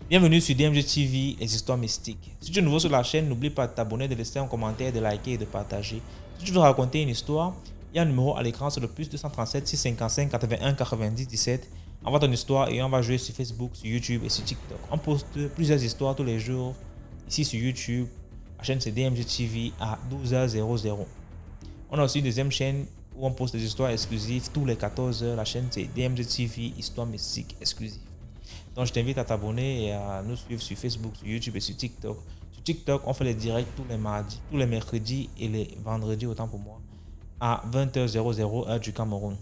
Bienvenue sur DMG TV, les histoires mystiques. Si tu es nouveau sur la chaîne, n'oublie pas de t'abonner, de laisser un commentaire, de liker et de partager. Si tu veux raconter une histoire, il y a un numéro à l'écran, c'est le plus 237 655 81 90 17. Envoie ton histoire et on va jouer sur Facebook, sur YouTube et sur TikTok. On poste plusieurs histoires tous les jours ici sur YouTube. La chaîne c'est DMG TV à 12h00. On a aussi une deuxième chaîne où on poste des histoires exclusives tous les 14h. La chaîne c'est DMG TV, histoire mystique exclusive. Donc je t'invite à t'abonner et à nous suivre sur Facebook, sur YouTube et sur TikTok. Sur TikTok, on fait les directs tous les mardis, tous les mercredis et les vendredis, autant pour moi, à 20h00 heure du Cameroun.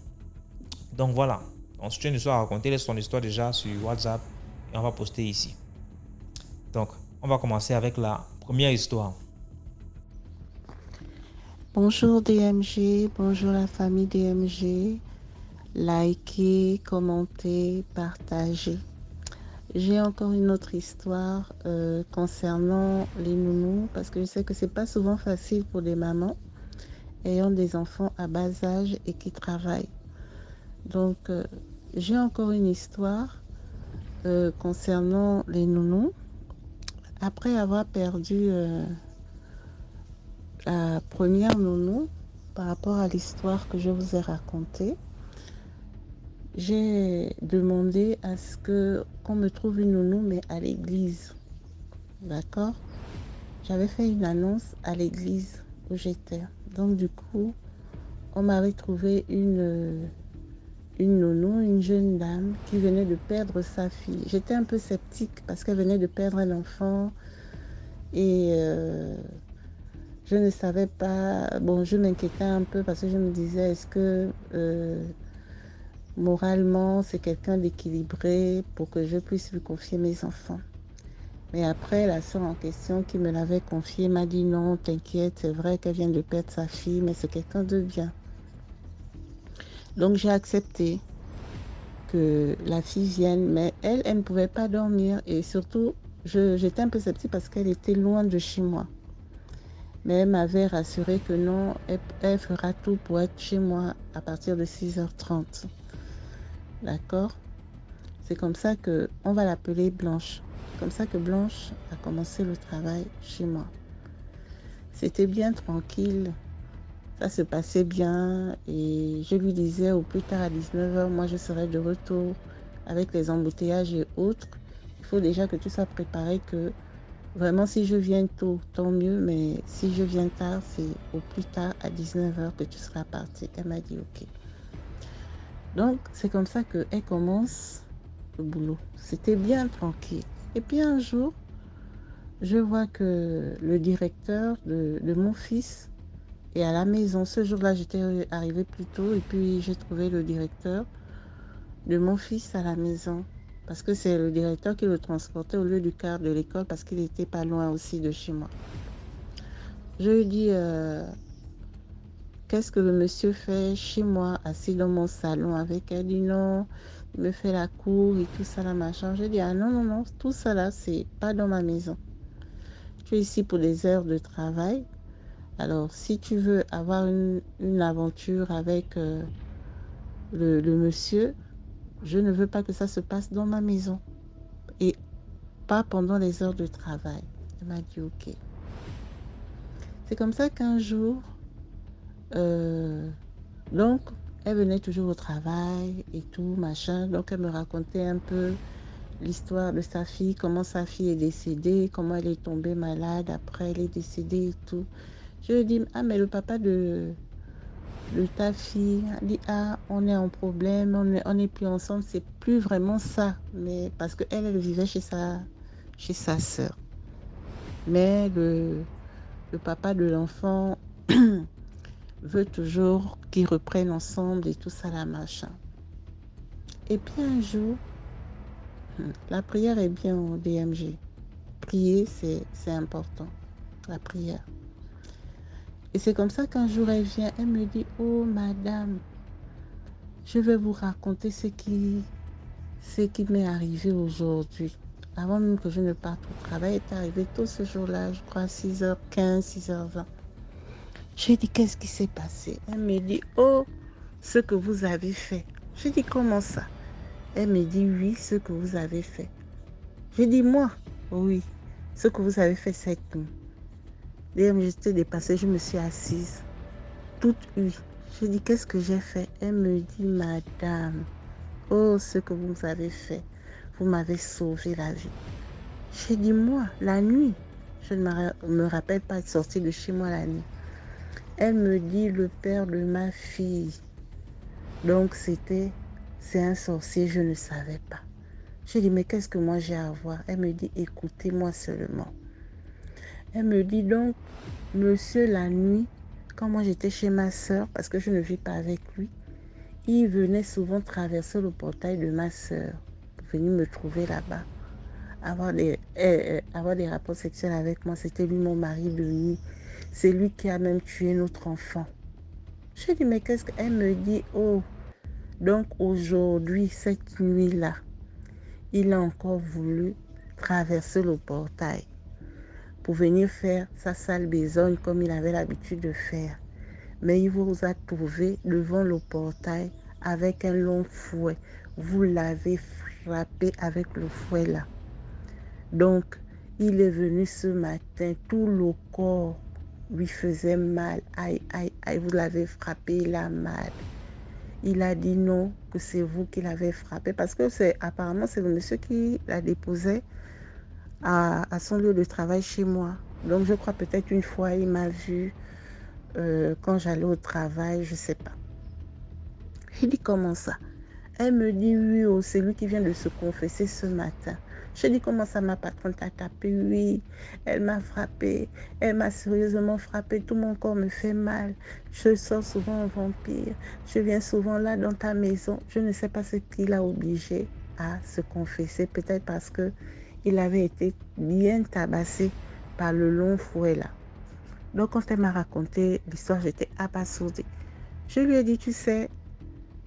Donc voilà. Donc si tu as une histoire à raconter, laisse ton histoire déjà sur WhatsApp et on va poster ici. Donc on va commencer avec la première histoire. Bonjour DMG, bonjour la famille DMG. Likez, commentez, partagez. J'ai encore une autre histoire concernant les nounous parce que je sais que c'est pas souvent facile pour des mamans ayant des enfants à bas âge et qui travaillent. Donc j'ai encore une histoire concernant les nounous. Après avoir perdu la première nounou par rapport à l'histoire que je vous ai racontée, j'ai demandé à ce qu'on me trouve une nounou, mais à l'église. D'accord? J'avais fait une annonce à l'église où j'étais. Donc, du coup, on m'avait trouvé une nounou, une jeune dame qui venait de perdre sa fille. J'étais un peu sceptique parce qu'elle venait de perdre un enfant et je ne savais pas. Bon, je m'inquiétais un peu parce que je me disais, est-ce que moralement, c'est quelqu'un d'équilibré pour que je puisse lui confier mes enfants. Mais après, la sœur en question qui me l'avait confié m'a dit non, t'inquiète, c'est vrai qu'elle vient de perdre sa fille, mais c'est quelqu'un de bien. Donc j'ai accepté que la fille vienne, mais elle ne pouvait pas dormir et surtout, j'étais un peu sceptique parce qu'elle était loin de chez moi. Mais elle m'avait rassuré que non, elle fera tout pour être chez moi à partir de 6h30. D'accord? C'est comme ça qu'on va l'appeler Blanche. C'est comme ça que Blanche a commencé le travail chez moi. C'était bien tranquille. Ça se passait bien et je lui disais au plus tard à 19h, moi je serai de retour avec les embouteillages et autres. Il faut déjà que tu sois préparé que vraiment si je viens tôt, tant mieux, mais si je viens tard, c'est au plus tard à 19h que tu seras parti. Elle m'a dit ok. Donc c'est comme ça qu'elle commence le boulot. C'était bien tranquille. Et puis un jour, je vois que le directeur de mon fils est à la maison. Ce jour-là, j'étais arrivée plus tôt et puis j'ai trouvé le directeur de mon fils à la maison. Parce que c'est le directeur qui le transportait au lieu du car de l'école parce qu'il n'était pas loin aussi de chez moi. Je lui dis, qu'est-ce que le monsieur fait chez moi, assis dans mon salon avec elle? Il dit non, il me fait la cour et tout ça, la machin. Je dis, ah non, non, non, tout ça là, c'est pas dans ma maison. Tu es ici pour des heures de travail. Alors, si tu veux avoir une aventure avec le monsieur, je ne veux pas que ça se passe dans ma maison et pas pendant les heures de travail. Elle m'a dit ok. C'est comme ça qu'un jour, donc, elle venait toujours au travail et tout, machin. Donc, elle me racontait un peu l'histoire de sa fille, comment sa fille est décédée, comment elle est tombée malade, après elle est décédée et tout. Je lui dis, ah, mais le papa de ta fille a dit, ah, on est en problème, on n'est plus ensemble, c'est plus vraiment ça. Mais parce qu'elle, elle vivait chez sa sœur. Mais le papa de l'enfant veut toujours qu'ils reprennent ensemble et tout ça, la machin. Et puis un jour, la prière est bien au DMG. Prier, c'est important, la prière. Et c'est comme ça qu'un jour elle vient, elle me dit, oh madame, je vais vous raconter ce qui m'est arrivé aujourd'hui. Avant même que je ne parte au travail, elle est arrivée tôt ce jour-là, je crois 6h15, 6h20. J'ai dit, qu'est-ce qui s'est passé? Elle me dit, oh, ce que vous avez fait. Je dis, comment ça? Elle me dit, oui, ce que vous avez fait. Je dis, moi, oui, ce que vous avez fait cette nuit. Dès que j'étais dépassée, je me suis assise, toute huile. Je dis, qu'est-ce que j'ai fait? Elle me dit, madame, oh, ce que vous avez fait, vous m'avez sauvé la vie. J'ai dit, moi, la nuit, je ne me rappelle pas être sortie de chez moi la nuit. Elle me dit, le père de ma fille. Donc, c'est un sorcier, je ne savais pas. J'ai dit, mais qu'est-ce que moi j'ai à voir? Elle me dit, écoutez-moi seulement. Elle me dit donc, monsieur, la nuit, quand moi j'étais chez ma soeur, parce que je ne vis pas avec lui, il venait souvent traverser le portail de ma soeur pour venir me trouver là-bas, avoir des rapports sexuels avec moi. C'était lui mon mari de nuit. C'est lui qui a même tué notre enfant. Je dis, mais qu'est-ce qu'elle me dit? Oh, donc aujourd'hui, cette nuit-là, il a encore voulu traverser le portail pour venir faire sa sale besogne comme il avait l'habitude de faire. Mais il vous a trouvé devant le portail avec un long fouet. Vous l'avez frappé avec le fouet là. Donc, il est venu ce matin, tout le corps lui faisait mal. Aïe, aïe, aïe, vous l'avez frappé, il a mal. Il a dit non, que c'est vous qui l'avez frappé parce que apparemment c'est le monsieur qui la déposait à son lieu de travail chez moi. Donc je crois peut-être une fois il m'a vu quand j'allais au travail, je ne sais pas. Il dit comment ça? Elle me dit oui, oh, c'est lui qui vient de se confesser ce matin. Je dis comment ça, ma patronne t'a tapé? Oui, elle m'a frappé, elle m'a sérieusement frappé, tout mon corps me fait mal. Je sors souvent en vampire, je viens souvent là dans ta maison. Je ne sais pas ce qui l'a obligé à se confesser, peut-être parce que il avait été bien tabassé par le long fouet là. Donc quand elle m'a raconté l'histoire, j'étais abasourdie. Je lui ai dit, tu sais,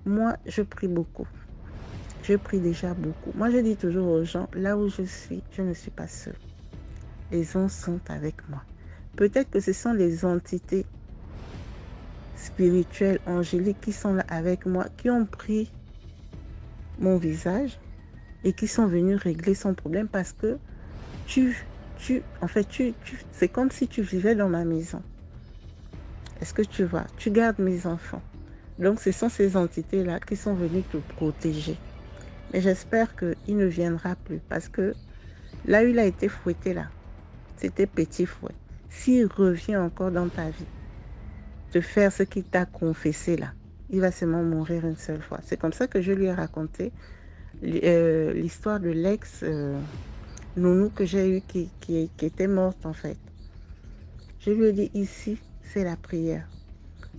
moi je prie beaucoup. Je prie déjà beaucoup. Moi, je dis toujours aux gens, là où je suis, je ne suis pas seule. Les anges sont avec moi. Peut-être que ce sont les entités spirituelles, angéliques qui sont là avec moi, qui ont pris mon visage et qui sont venus régler son problème parce que c'est comme si tu vivais dans ma maison. Est-ce que tu vois? Tu gardes mes enfants. Donc, ce sont ces entités-là qui sont venues te protéger. Mais j'espère qu'il ne viendra plus parce que là où il a été fouetté là, c'était petit fouet. S'il revient encore dans ta vie, te faire ce qu'il t'a confessé là, il va seulement mourir une seule fois. C'est comme ça que je lui ai raconté l'histoire de l'ex-nounou que j'ai eu qui était morte en fait. Je lui ai dit ici, c'est la prière.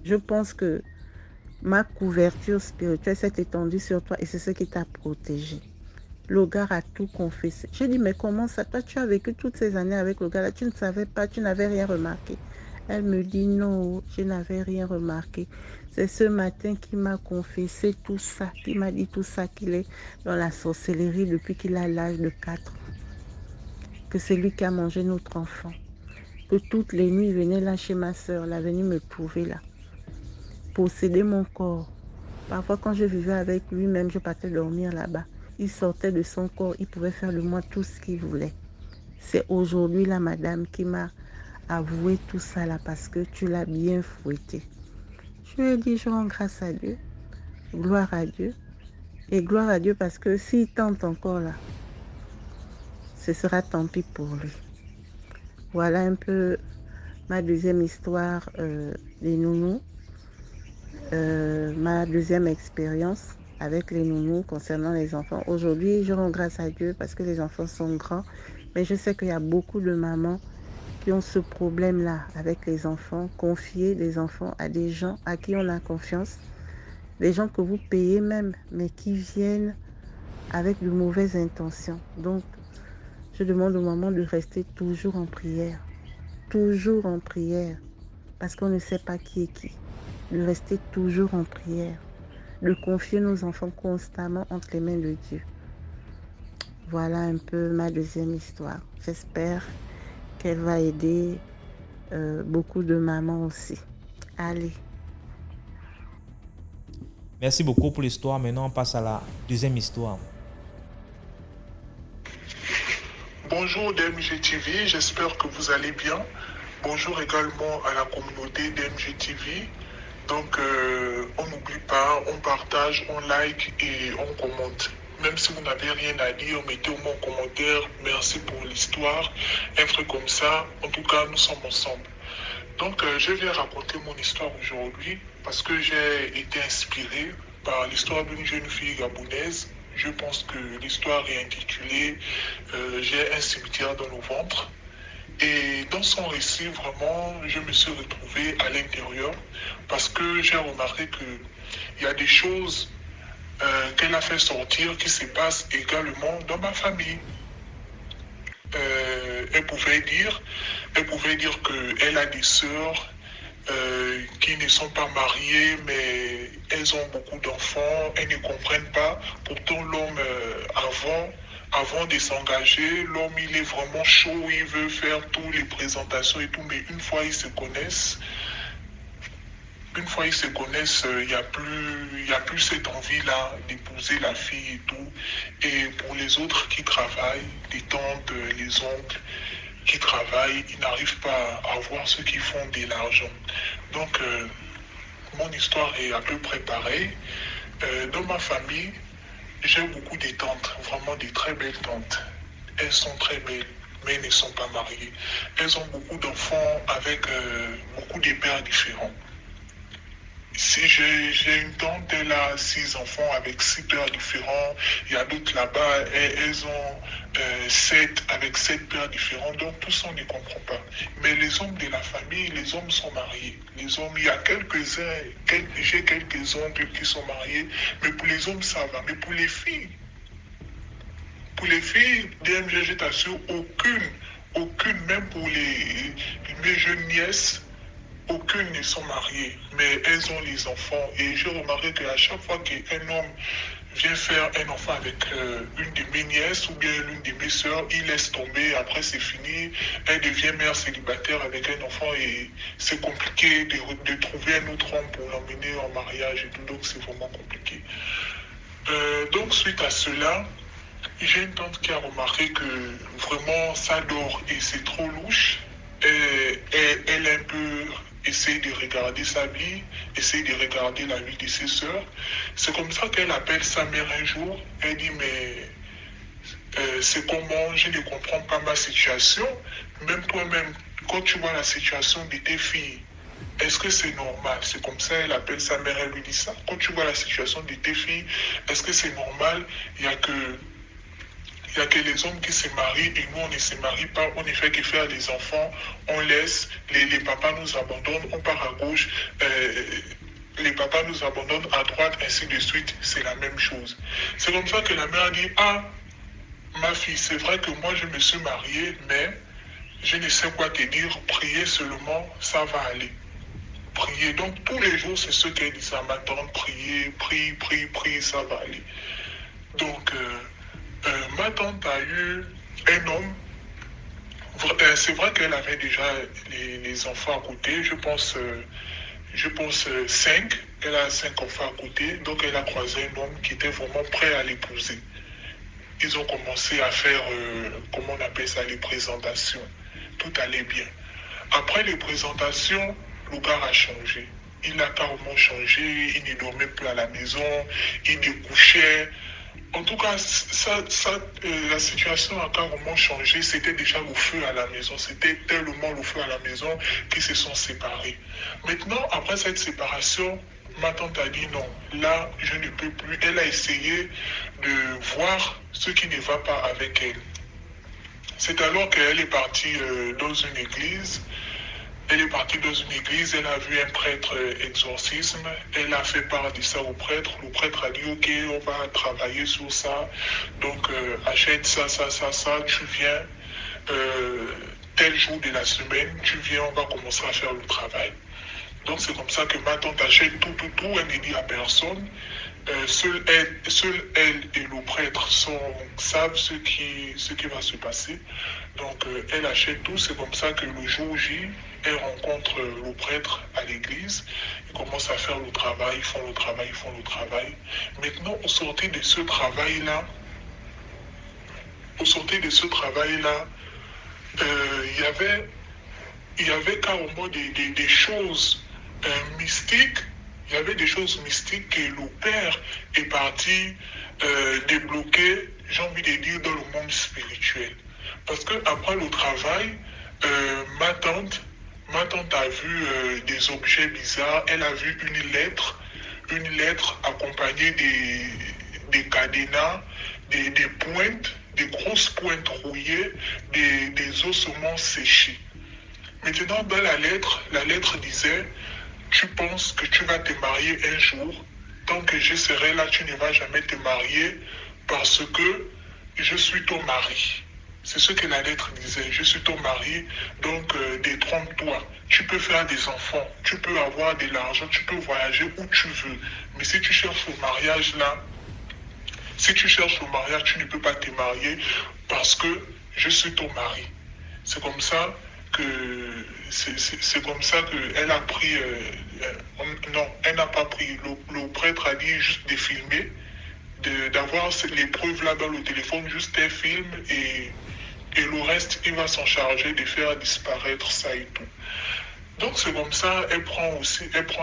Je pense que ma couverture spirituelle s'est étendue sur toi et c'est ce qui t'a protégé. Le gars a tout confessé. J'ai dit, mais comment ça? Toi, tu as vécu toutes ces années avec le gars-là. Tu ne savais pas, tu n'avais rien remarqué. Elle me dit, non, je n'avais rien remarqué. C'est ce matin qu'il m'a confessé tout ça, qu'il m'a dit tout ça, qu'il est dans la sorcellerie depuis qu'il a l'âge de 4 ans. Que c'est lui qui a mangé notre enfant. Que toutes les nuits, il venait là chez ma soeur, là, venir me trouver là. Posséder mon corps. Parfois, quand je vivais avec lui-même, je partais dormir là-bas. Il sortait de son corps, il pouvait faire de moi tout ce qu'il voulait. C'est aujourd'hui la madame qui m'a avoué tout ça là parce que tu l'as bien fouetté. Je lui ai dit, je rends grâce à Dieu, gloire à Dieu. Et gloire à Dieu parce que s'il tente encore là, ce sera tant pis pour lui. Voilà un peu ma deuxième histoire des nounous. Ma deuxième expérience avec les nounous concernant les enfants. Aujourd'hui, je rends grâce à Dieu parce que les enfants sont grands, mais je sais qu'il y a beaucoup de mamans qui ont ce problème-là avec les enfants, confier les enfants à des gens à qui on a confiance, des gens que vous payez même, mais qui viennent avec de mauvaises intentions. Donc, je demande aux mamans de rester toujours en prière, parce qu'on ne sait pas qui est qui. De rester toujours en prière, de confier nos enfants constamment entre les mains de Dieu. Voilà un peu ma deuxième histoire. J'espère qu'elle va aider beaucoup de mamans aussi. Allez. Merci beaucoup pour l'histoire. Maintenant, on passe à la deuxième histoire. Bonjour DMG TV, j'espère que vous allez bien. Bonjour également à la communauté DMG TV. Donc, on n'oublie pas, on partage, on like et on commente. Même si vous n'avez rien à dire, mettez au moins en commentaire. Merci pour l'histoire. Un truc comme ça. En tout cas, nous sommes ensemble. Donc, je vais raconter mon histoire aujourd'hui parce que j'ai été inspiré par l'histoire d'une jeune fille gabonaise. Je pense que l'histoire est intitulée J'ai un cimetière dans le ventre. Et dans son récit, vraiment, je me suis retrouvé à l'intérieur parce que j'ai remarqué qu'il y a des choses qu'elle a fait sortir qui se passent également dans ma famille. Elle pouvait dire qu'elle a des sœurs qui ne sont pas mariées, mais elles ont beaucoup d'enfants, elles ne comprennent pas. Pourtant, l'homme, avant de s'engager, l'homme, il est vraiment chaud, il veut faire toutes les présentations et tout, mais une fois ils se connaissent, il n'y a plus cette envie-là d'épouser la fille et tout. Et pour les autres qui travaillent, les tantes, les oncles qui travaillent, ils n'arrivent pas à avoir ceux qui font de l'argent. Donc, mon histoire est à peu près pareille. Dans ma famille, j'ai beaucoup de tantes, vraiment des très belles tantes. Elles sont très belles, mais elles ne sont pas mariées. Elles ont beaucoup d'enfants avec beaucoup de pères différents. Si j'ai une tante, elle a 6 enfants avec 6 pères différents. Il y a d'autres là-bas, elles ont 7 avec 7 pères différents. Donc tout ça, on ne comprend pas. Mais les hommes de la famille, les hommes sont mariés. Les hommes, il y a j'ai quelques oncles qui sont mariés. Mais pour les hommes, ça va. Mais pour les filles, DMG, je t'assure, aucune, même pour mes jeunes nièces, aucune ne sont mariées, mais elles ont les enfants. Et j'ai remarqué qu'à chaque fois qu'un homme vient faire un enfant avec une de mes nièces ou bien l'une de mes soeurs, il laisse tomber, après c'est fini, elle devient mère célibataire avec un enfant et c'est compliqué de trouver un autre homme pour l'emmener en mariage et tout, donc c'est vraiment compliqué. Donc suite à cela, j'ai une tante qui a remarqué que vraiment ça dort et c'est trop louche. Elle a un peu essayé de regarder sa vie, essayé de regarder la vie de ses sœurs. C'est comme ça qu'elle appelle sa mère un jour. Elle dit, mais c'est comment, je ne comprends pas ma situation. Même toi-même, quand tu vois la situation de tes filles, est-ce que c'est normal? C'est comme ça, elle appelle sa mère, elle lui dit ça. Quand tu vois la situation de tes filles, est-ce que c'est normal? Il y a que les hommes qui se marient et nous, on ne se marie pas, on ne fait que faire des enfants, on laisse, les papas nous abandonnent, on part à gauche, les papas nous abandonnent à droite, ainsi de suite, c'est la même chose. C'est comme ça que la mère dit, ah, ma fille, c'est vrai que moi je me suis mariée, mais je ne sais quoi te dire, priez seulement, ça va aller. Priez, donc tous les jours, c'est ce qu'elle dit à ma tante, priez, prie, ça va aller. Donc, ma tante a eu un homme. C'est vrai qu'elle avait déjà les enfants à côté. Je pense 5. Elle a 5 enfants à côté. Donc elle a croisé un homme qui était vraiment prêt à l'épouser. Ils ont commencé à faire, comment on appelle ça, les présentations. Tout allait bien. Après les présentations, le gars a changé. Il a carrément changé. Il ne dormait plus à la maison. Il découchait. En tout cas, la situation a carrément changé. C'était déjà le feu à la maison. C'était tellement le feu à la maison qu'ils se sont séparés. Maintenant, après cette séparation, ma tante a dit non. Là, je ne peux plus. Elle a essayé de voir ce qui ne va pas avec elle. C'est alors qu'elle est partie dans une église. Elle est partie dans une église, elle a vu un prêtre exorcisme, elle a fait part de ça au prêtre. Le prêtre a dit, ok, on va travailler sur ça. Donc, achète ça, tu viens tel jour de la semaine, tu viens, on va commencer à faire le travail. Donc, c'est comme ça que ma tante achète tout, elle ne dit à personne. Seule elle et le prêtre savent ce qui va se passer. Donc, elle achète tout. C'est comme ça que le jour J, elle rencontre le prêtre à l'église, ils commencent à faire le travail, ils font le travail, ils font le travail. Maintenant, au sortir de ce travail-là, il y avait carrément des choses mystiques. Il y avait des choses mystiques que le père est parti débloquer, j'ai envie de dire, dans le monde spirituel. Parce que après le travail, ma tante a vu des objets bizarres. Elle a vu une lettre accompagnée des cadenas, des pointes, des grosses pointes rouillées, des ossements séchés. Maintenant, dans la lettre disait, tu penses que tu vas te marier un jour, tant que je serai là, tu ne vas jamais te marier parce que je suis ton mari. C'est ce que la lettre disait, je suis ton mari, donc détrompe-toi. Tu peux faire des enfants, tu peux avoir de l'argent, tu peux voyager où tu veux. Mais si tu cherches au mariage là, si tu cherches au mariage, tu ne peux pas te marier parce que je suis ton mari. C'est comme ça que elle a pris non, elle n'a pas pris. Le prêtre a dit juste de filmer, d'avoir les preuves là dans le téléphone, juste un film et le reste, il va s'en charger de faire disparaître ça et tout. Donc c'est comme ça, elle prend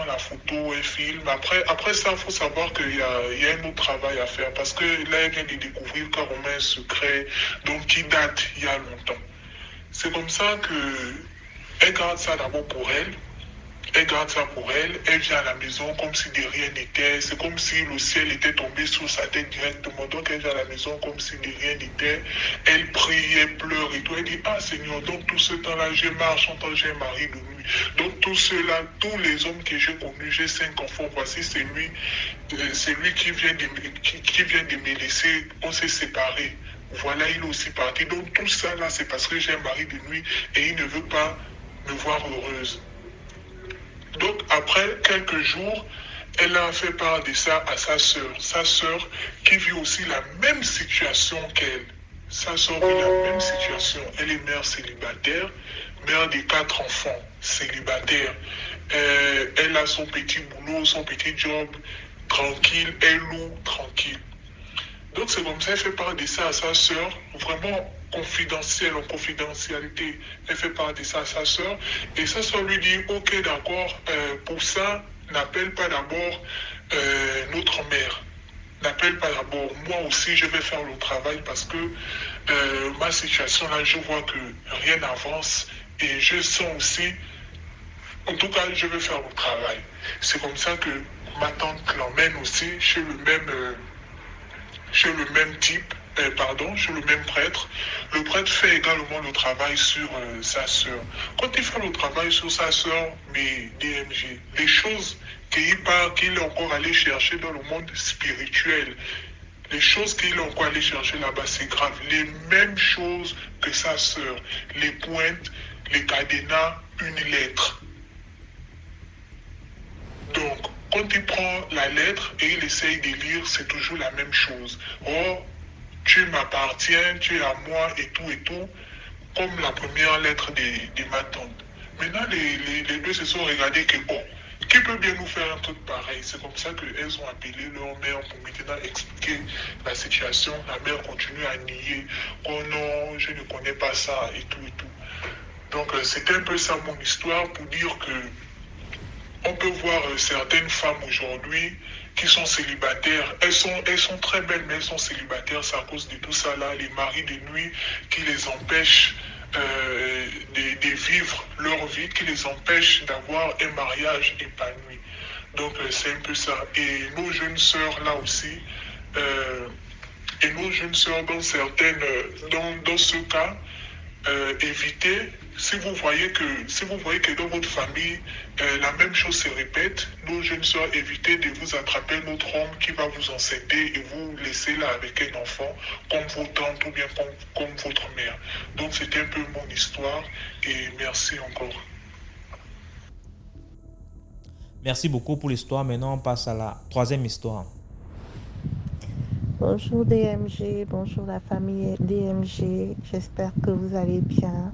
la photo, elle filme. Après ça, il faut savoir qu'il y a un autre travail à faire parce que là, elle vient de découvrir carrément un secret, donc qui date il y a longtemps. C'est comme ça que elle garde ça d'abord pour elle. Elle garde ça pour elle. Elle vient à la maison comme si de rien n'était. C'est comme si le ciel était tombé sur sa tête directement. Donc elle vient à la maison comme si de rien n'était. Elle prie, elle pleure et tout. Elle dit, ah Seigneur, donc tout ce temps-là, je marche en tant que j'ai un mari de nuit. Donc tout cela, tous les hommes que j'ai connus, j'ai 5 enfants. Voici c'est lui qui vient de me laisser. On s'est séparés. Voilà, il est aussi parti. Donc tout ça là, c'est parce que j'ai un mari de nuit et il ne veut pas me voir heureuse. Donc après quelques jours, elle a fait part de ça à sa sœur qui vit aussi la même situation qu'elle. Sa sœur vit la même situation. Elle est mère célibataire, mère de 4 enfants célibataires. Elle a son petit boulot, son petit job, tranquille, elle loue, tranquille. Donc c'est comme ça, elle fait part de ça à sa sœur, vraiment confidentielle, en confidentialité. Elle fait part de ça à sa sœur. Et sa sœur lui dit, ok d'accord, pour ça, n'appelle pas d'abord notre mère. N'appelle pas d'abord. Moi aussi, je vais faire le travail parce que ma situation là, je vois que rien n'avance. Et je sens aussi, en tout cas, je vais faire le travail. C'est comme ça que ma tante l'emmène aussi chez le même type, chez le même prêtre. Le prêtre fait également le travail sur sa sœur. Quand il fait le travail sur sa sœur, mais DMG, les choses qu'il est encore allé chercher dans le monde spirituel, les choses qu'il est encore allé chercher là-bas, c'est grave. Les mêmes choses que sa sœur, les pointes, les cadenas, une lettre. Donc, quand il prend la lettre et il essaye de lire, c'est toujours la même chose. Oh, tu m'appartiens, tu es à moi et tout, comme la première lettre de ma tante. Maintenant, les deux se sont regardés que, oh, qui peut bien nous faire un truc pareil? C'est comme ça qu'elles ont appelé leur mère pour maintenant expliquer la situation. La mère continue à nier. Oh non, je ne connais pas ça et tout. Donc, c'était un peu ça mon histoire pour dire que on peut voir certaines femmes aujourd'hui qui sont célibataires. Elles sont très belles, mais elles sont célibataires. C'est à cause de tout ça là, les maris de nuit qui les empêchent de vivre leur vie, qui les empêchent d'avoir un mariage épanoui. Donc c'est un peu ça. Et nos jeunes sœurs là aussi, dans ce cas, évitez. Si vous voyez que dans votre famille, la même chose se répète, nos jeunes soeurs, évitez de vous attraper notre homme qui va vous enceinter et vous laisser là avec un enfant, comme vos tantes ou bien comme votre mère. Donc c'était un peu mon histoire et merci encore. Merci beaucoup pour l'histoire. Maintenant, on passe à la 3e histoire. Bonjour DMG, bonjour la famille DMG, j'espère que vous allez bien.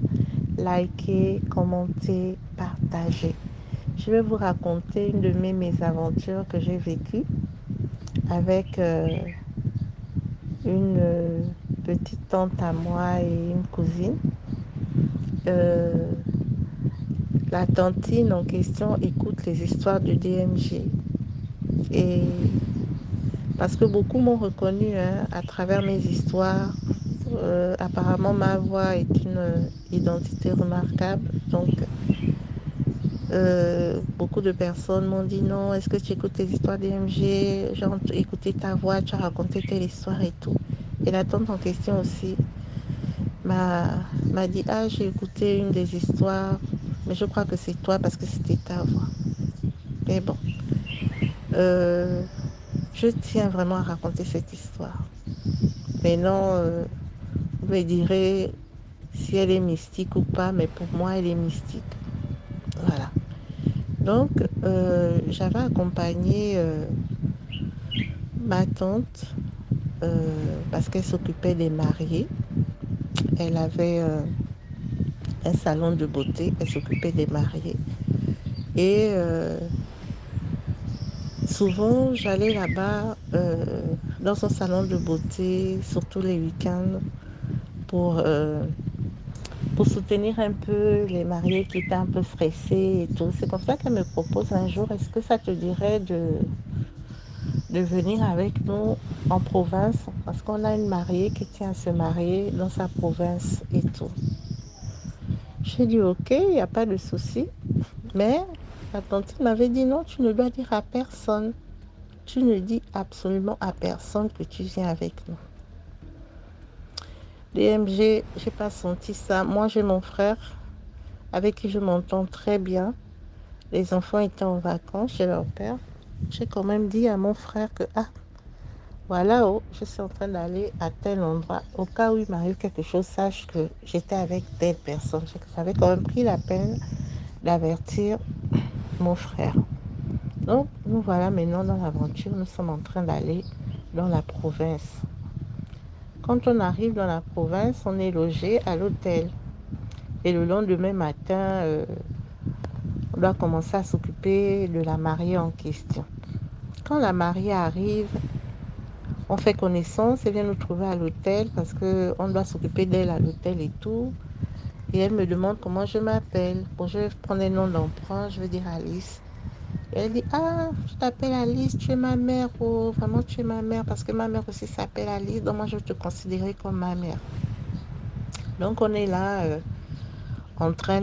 likez, commentez, partagez. Je vais vous raconter une de mes mésaventures que j'ai vécues avec une petite tante à moi et une cousine. La tantine en question écoute les histoires de DMG. Et parce que beaucoup m'ont reconnu à travers mes histoires. Apparemment, ma voix est une identité remarquable. Donc, beaucoup de personnes m'ont dit non, est-ce que tu écoutes les histoires DMG? Genre, écouter ta voix, tu as raconté telle histoire et tout. Et la tante en question aussi m'a dit, ah, j'ai écouté une des histoires, mais je crois que c'est toi parce que c'était ta voix. Mais bon, je tiens vraiment à raconter cette histoire. Maintenant, vous me direz si elle est mystique ou pas, mais pour moi, elle est mystique. Voilà. Donc, j'avais accompagné ma tante parce qu'elle s'occupait des mariés. Elle avait un salon de beauté, elle s'occupait des mariés. Et souvent, j'allais là-bas dans son salon de beauté, surtout les week-ends, pour soutenir un peu les mariés qui étaient un peu stressés et tout. C'est comme ça qu'elle me propose un jour, est-ce que ça te dirait de venir avec nous en province? Parce qu'on a une mariée qui tient à se marier dans sa province et tout. J'ai dit ok, il n'y a pas de souci. Mais la tante m'avait dit non, tu ne dois dire à personne. Tu ne dis absolument à personne que tu viens avec nous. DMG, j'ai pas senti ça. Moi, j'ai mon frère avec qui je m'entends très bien. Les enfants étaient en vacances chez leur père. J'ai quand même dit à mon frère que voilà, je suis en train d'aller à tel endroit. Au cas où il m'arrive quelque chose, sache que j'étais avec telle personne. J'avais quand même pris la peine d'avertir mon frère. Donc, nous voilà maintenant dans l'aventure. Nous sommes en train d'aller dans la province. Quand on arrive dans la province, on est logé à l'hôtel. Et le lendemain matin, on doit commencer à s'occuper de la mariée en question. Quand la mariée arrive, on fait connaissance, elle vient nous trouver à l'hôtel parce qu'on doit s'occuper d'elle à l'hôtel et tout. Et elle me demande comment je m'appelle. Bon, je vais prendre un nom d'emprunt, je vais dire Alice. Et elle dit, ah, je t'appelle Alice, tu es ma mère. Oh, vraiment, tu es ma mère parce que ma mère aussi s'appelle Alice. Donc, moi, je vais te considérer comme ma mère. Donc, on est là en train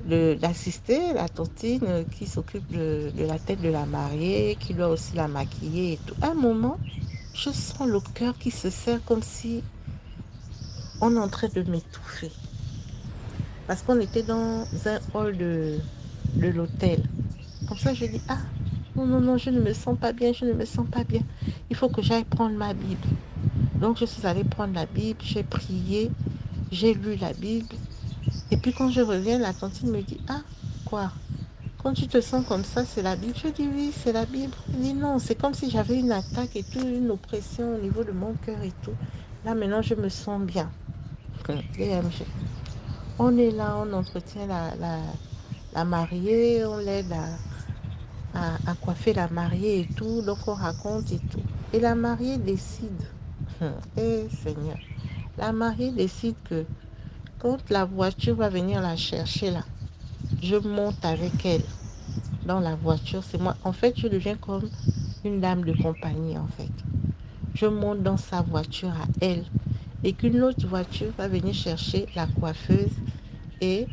d'assister la tontine qui s'occupe de la tête de la mariée, qui doit aussi la maquiller et tout. À un moment, je sens le cœur qui se serre comme si on est en train de m'étouffer. Parce qu'on était dans un hall de l'hôtel. Comme ça, je dis, ah, non, non, non, je ne me sens pas bien, je ne me sens pas bien. Il faut que j'aille prendre ma Bible. Donc, je suis allée prendre la Bible, j'ai prié, j'ai lu la Bible. Et puis, quand je reviens, la tantine me dit, ah, quoi? Quand tu te sens comme ça, c'est la Bible? Je dis, oui, c'est la Bible. Elle dit, non, c'est comme si j'avais une attaque et tout, une oppression au niveau de mon cœur et tout. Là, maintenant, je me sens bien. DMG. On est là, on entretient la mariée, on l'aide à coiffer la mariée et tout. Donc, on raconte et tout. Et la mariée décide, Seigneur, la mariée décide que quand la voiture va venir la chercher là, je monte avec elle dans la voiture. C'est moi. En fait, je deviens comme une dame de compagnie, en fait. Je monte dans sa voiture à elle et qu'une autre voiture va venir chercher la coiffeuse et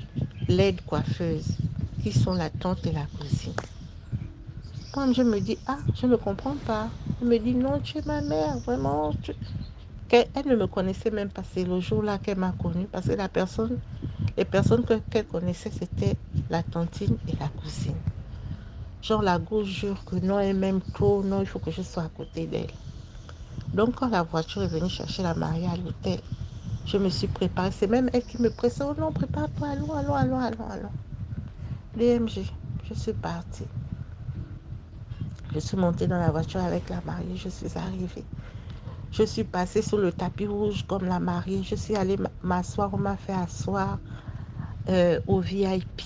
l'aide coiffeuse, qui sont la tante et la cousine. Quand je me dis, ah, je ne comprends pas. Elle me dit, non, tu es ma mère, vraiment. Elle ne me connaissait même pas. C'est le jour-là qu'elle m'a connue parce que les personnes qu'elle connaissait, c'était la tantine et la cousine. Genre, la gauche jure que non, elle m'aime trop, non, il faut que je sois à côté d'elle. Donc, quand la voiture est venue chercher la mariée à l'hôtel, je me suis préparée. C'est même elle qui me pressait. Oh non, prépare-toi, allons. DMG, je suis partie. Je suis montée dans la voiture avec la mariée, je suis arrivée. Je suis passée sur le tapis rouge comme la mariée. Je suis allée m'asseoir. On m'a fait asseoir au VIP.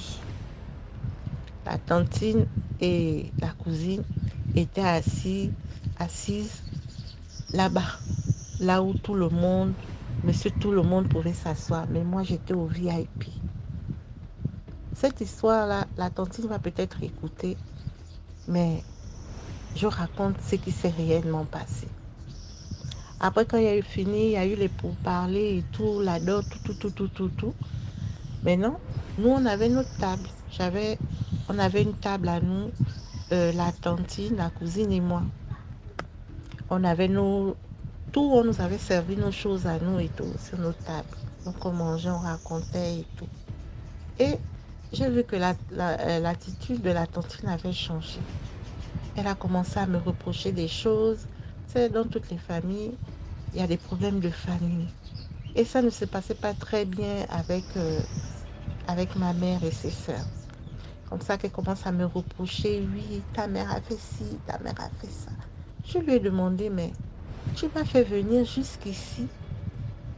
La tantine et la cousine étaient assises là-bas, là où tout le monde, monsieur, tout le monde pouvait s'asseoir. Mais moi, j'étais au VIP. Cette histoire-là, la tantine va peut-être écouter, mais je raconte ce qui s'est réellement passé. Après, quand il y a eu fini, il y a eu les pourparlers et tout, la dot, tout. Mais non, nous, on avait notre table. On avait une table à nous, la tantine, la cousine et moi. On avait on nous avait servi nos choses à nous et tout, sur nos tables. Donc, on mangeait, on racontait et tout. Et j'ai vu que l'attitude de la tantine avait changé. Elle a commencé à me reprocher des choses. Tu sais, dans toutes les familles, il y a des problèmes de famille. Et ça ne se passait pas très bien avec ma mère et ses sœurs. Comme ça qu'elle commence à me reprocher, oui, ta mère a fait ci, ta mère a fait ça. Je lui ai demandé, mais tu m'as fait venir jusqu'ici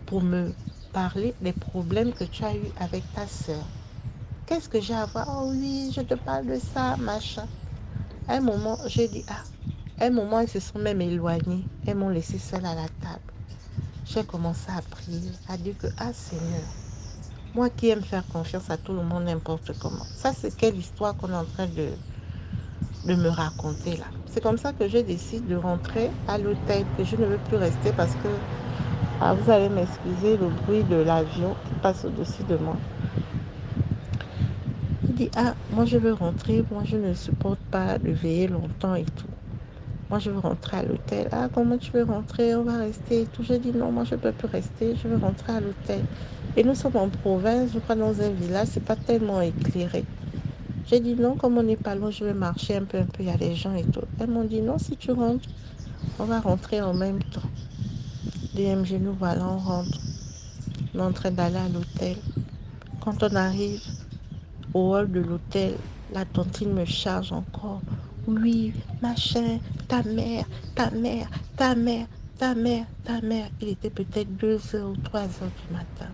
pour me parler des problèmes que tu as eu avec ta sœur. Qu'est-ce que j'ai à voir? Oh oui, je te parle de ça, machin. À un moment, j'ai dit, à un moment, ils se sont même éloignés. Elles m'ont laissé seule à la table. J'ai commencé à prier, à dire que, Seigneur, moi qui aime faire confiance à tout le monde n'importe comment. Ça, c'est quelle histoire qu'on est en train de me raconter là. C'est comme ça que je décide de rentrer à l'hôtel, que je ne veux plus rester parce que, vous allez m'excuser, le bruit de l'avion qui passe au-dessus de moi. Il dit, moi je veux rentrer, moi je ne supporte pas de veiller longtemps et tout. Moi je veux rentrer à l'hôtel. Comment tu veux rentrer? On va rester et tout. Je dis non, moi je ne peux plus rester, je veux rentrer à l'hôtel. Et nous sommes en province, je crois dans un village, c'est pas tellement éclairé. J'ai dit non, comme on n'est pas loin, je vais marcher un peu, il y a des gens et tout. Elles m'ont dit non, si tu rentres, on va rentrer en même temps. DMG, nous voilà, on rentre. On est en train d'aller à l'hôtel. Quand on arrive au hall de l'hôtel, la tantine me charge encore. Oui, machin, ta mère. Il était peut-être 2h ou 3h du matin.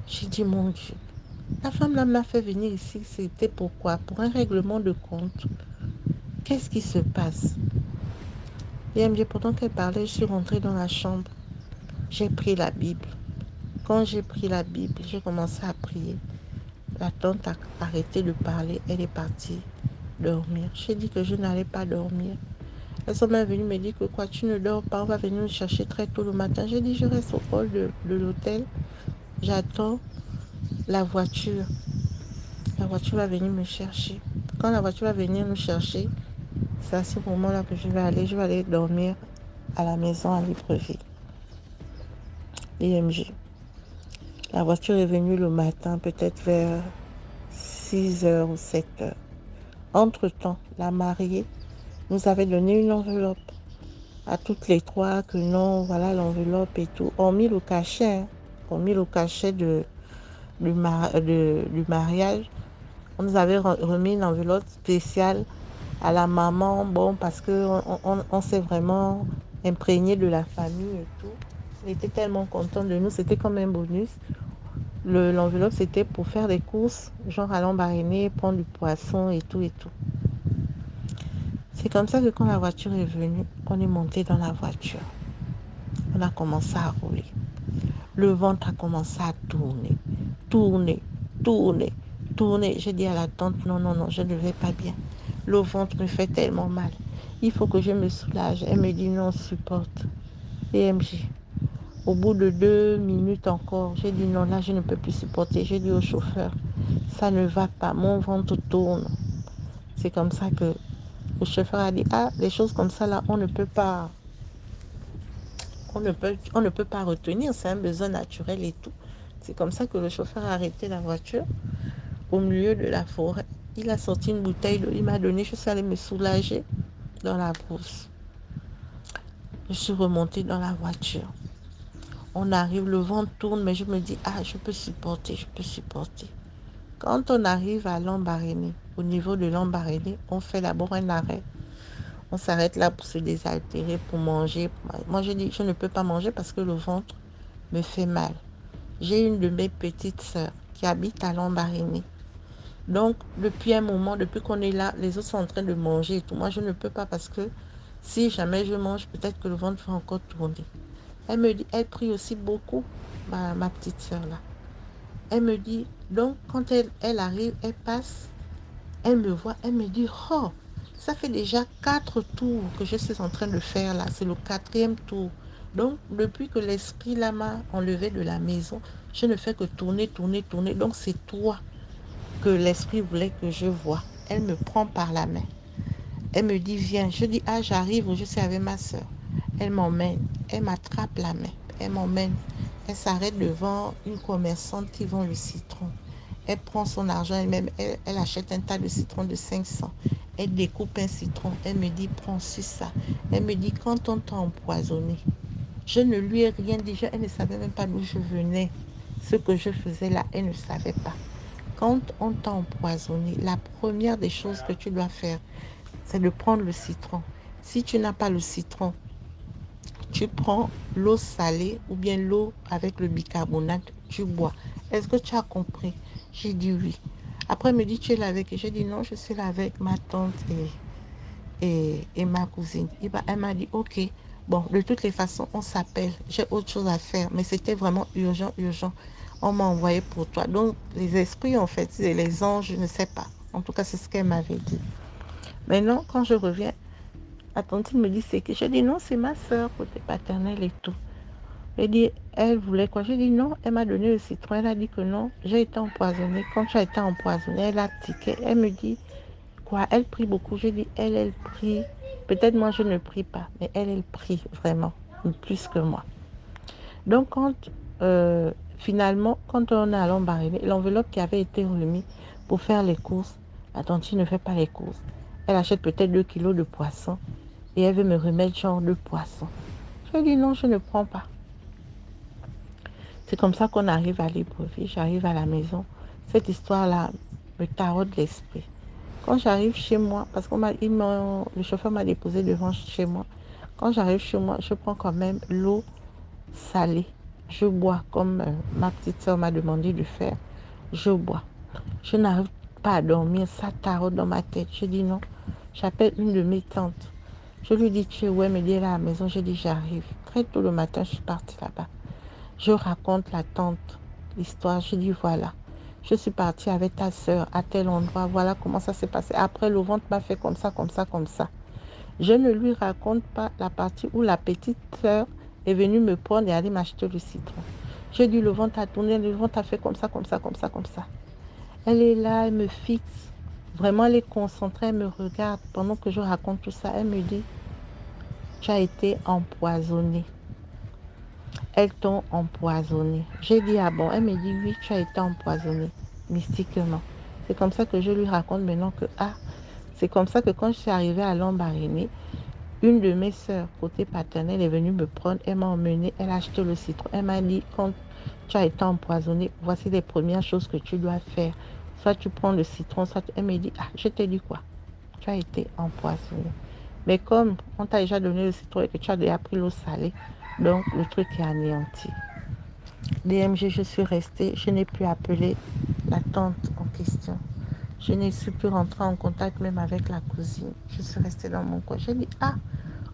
J'ai dit, mon Dieu, la femme là m'a fait venir ici, c'était pourquoi? Pour un règlement de compte. Qu'est-ce qui se passe? Et pendant qu'elle parlait, je suis rentrée dans la chambre. J'ai pris la Bible. Quand j'ai pris la Bible, j'ai commencé à prier. La tante a arrêté de parler. Elle est partie dormir. J'ai dit que je n'allais pas dormir. Elles sont même venues me dire que quoi, tu ne dors pas, on va venir nous chercher très tôt le matin. J'ai dit, je reste au hall de l'hôtel. J'attends la voiture. La voiture va venir me chercher. Quand la voiture va venir nous chercher, c'est à ce moment-là que je vais aller dormir à la maison à Libreville. IMG. La voiture est venue le matin, peut-être vers 6h ou 7h. Entre-temps, la mariée nous avait donné une enveloppe à toutes les trois, que non, voilà l'enveloppe et tout. On mit le cachet, du mariage. On nous avait remis une enveloppe spéciale à la maman, parce qu'on s'est vraiment imprégné de la famille et tout. Il était tellement content de nous, c'était comme un bonus. L'enveloppe, c'était pour faire des courses, genre à Lambaréné, prendre du poisson et tout. C'est comme ça que quand la voiture est venue, on est monté dans la voiture. On a commencé à rouler. Le ventre a commencé à tourner. J'ai dit à la tante, non, je ne vais pas bien. Le ventre me fait tellement mal. Il faut que je me soulage. Elle me dit non, supporte. EMJ. Au bout de 2 minutes encore, j'ai dit non, là je ne peux plus supporter. J'ai dit au chauffeur, ça ne va pas, mon ventre tourne. C'est comme ça que le chauffeur a dit, les choses comme ça là, on ne peut pas retenir, c'est un besoin naturel et tout. C'est comme ça que le chauffeur a arrêté la voiture au milieu de la forêt. Il a sorti une bouteille d'eau, il m'a donné, je suis allée me soulager dans la brousse. Je suis remontée dans la voiture. On arrive, le vent tourne, mais je me dis, je peux supporter. Quand on arrive à Lambaréné, au niveau de Lambaréné, on fait d'abord un arrêt. On s'arrête là pour se désaltérer, pour manger. Moi, je dis, je ne peux pas manger parce que le ventre me fait mal. J'ai une de mes petites sœurs qui habite à Lambaréné. Donc, depuis un moment, depuis qu'on est là, les autres sont en train de manger et tout. Moi, je ne peux pas parce que si jamais je mange, peut-être que le ventre va encore tourner. Elle me dit, elle prie aussi beaucoup, ma petite sœur là. Elle me dit, donc quand elle arrive, elle passe, elle me voit, elle me dit, oh, ça fait déjà 4 tours que je suis en train de faire là, c'est le 4e tour. Donc, depuis que l'esprit là m'a enlevé de la maison, je ne fais que tourner, tourner, tourner. Donc, c'est toi que l'esprit voulait que je voie. Elle me prend par la main. Elle me dit, viens. Je dis, ah, j'arrive, je suis avec ma soeur. Elle m'emmène, elle m'attrape la main, elle m'emmène. Elle s'arrête devant une commerçante qui vend le citron. Elle prend son argent elle-même, elle achète un tas de citron de 500. Elle découpe un citron, elle me dit, prends ça. Elle me dit, quand on t'a empoisonné, je ne lui ai rien dit, elle ne savait même pas d'où je venais. Ce que je faisais là, elle ne savait pas. Quand on t'a empoisonné, la première des choses que tu dois faire, c'est de prendre le citron. Si tu n'as pas le citron, tu prends l'eau salée ou bien l'eau avec le bicarbonate, tu bois. Est-ce que tu as compris? J'ai dit oui. Après, elle me dit, tu es là avec? Et j'ai dit non, je suis là avec ma tante et ma cousine. Elle m'a dit, ok. Bon, de toutes les façons, on s'appelle. J'ai autre chose à faire, mais c'était vraiment urgent, urgent. On m'a envoyé pour toi. Donc, les esprits, en fait, les anges, je ne sais pas. En tout cas, c'est ce qu'elle m'avait dit. Maintenant, quand je reviens, la tante me dit, c'est que je dis non, c'est ma soeur, côté paternel et tout. Elle dit, elle voulait quoi? J'ai dit non, elle m'a donné le citron. Elle a dit que non, j'ai été empoisonnée. Quand tu as été empoisonnée, elle a tiqué. Elle me dit, quoi? Elle prie beaucoup. J'ai dit, elle prie. Peut-être moi, je ne prie pas, mais elle prie vraiment, plus que moi. Donc, finalement, quand on est à Lambaréné, l'enveloppe qui avait été remise pour faire les courses, la tante ne fait pas les courses. Elle achète peut-être 2 kilos de poisson et elle veut me remettre genre de poisson. Je dis non, je ne prends pas. C'est comme ça qu'on arrive à Libreville. J'arrive à la maison. Cette histoire-là me taraude l'esprit. Quand j'arrive chez moi, parce que le chauffeur m'a déposé devant chez moi. Quand j'arrive chez moi, je prends quand même l'eau salée. Je bois comme ma petite soeur m'a demandé de faire. Je bois. Je n'arrive pas à dormir. Ça taraude dans ma tête. Je dis non. J'appelle une de mes tantes. Je lui dis, tu es où? Elle me dit, elle est à la maison. Je dis, j'arrive. Très tôt le matin, je suis partie là-bas. Je raconte la tante, l'histoire. Je dis, voilà, je suis partie avec ta soeur à tel endroit. Voilà comment ça s'est passé. Après, le ventre m'a fait comme ça, comme ça, comme ça. Je ne lui raconte pas la partie où la petite soeur est venue me prendre et aller m'acheter le citron. Je dis, le ventre a tourné, le ventre a fait comme ça, comme ça, comme ça, comme ça. Elle est là, elle me fixe. Vraiment, elle est concentrée, elle me regarde. Pendant que je raconte tout ça, elle me dit, tu as été empoisonnée. Elles t'ont empoisonné. J'ai dit, ah bon? Elle me dit, oui, tu as été empoisonné, mystiquement. C'est comme ça que je lui raconte maintenant que, c'est comme ça que quand je suis arrivée à Lambaréné, une de mes sœurs, côté paternel, est venue me prendre, elle m'a emmenée, elle a acheté le citron. Elle m'a dit, quand tu as été empoisonné, voici les premières choses que tu dois faire. Soit tu prends le citron, soit elle me dit, je t'ai dit quoi? Tu as été empoisonné. Mais comme on t'a déjà donné le citron et que tu as déjà pris l'eau salée, donc le truc est anéanti. DMG, je suis restée, je n'ai plus appelé la tante en question. Je n'ai plus rentré en contact même avec la cousine. Je suis restée dans mon coin. J'ai dit,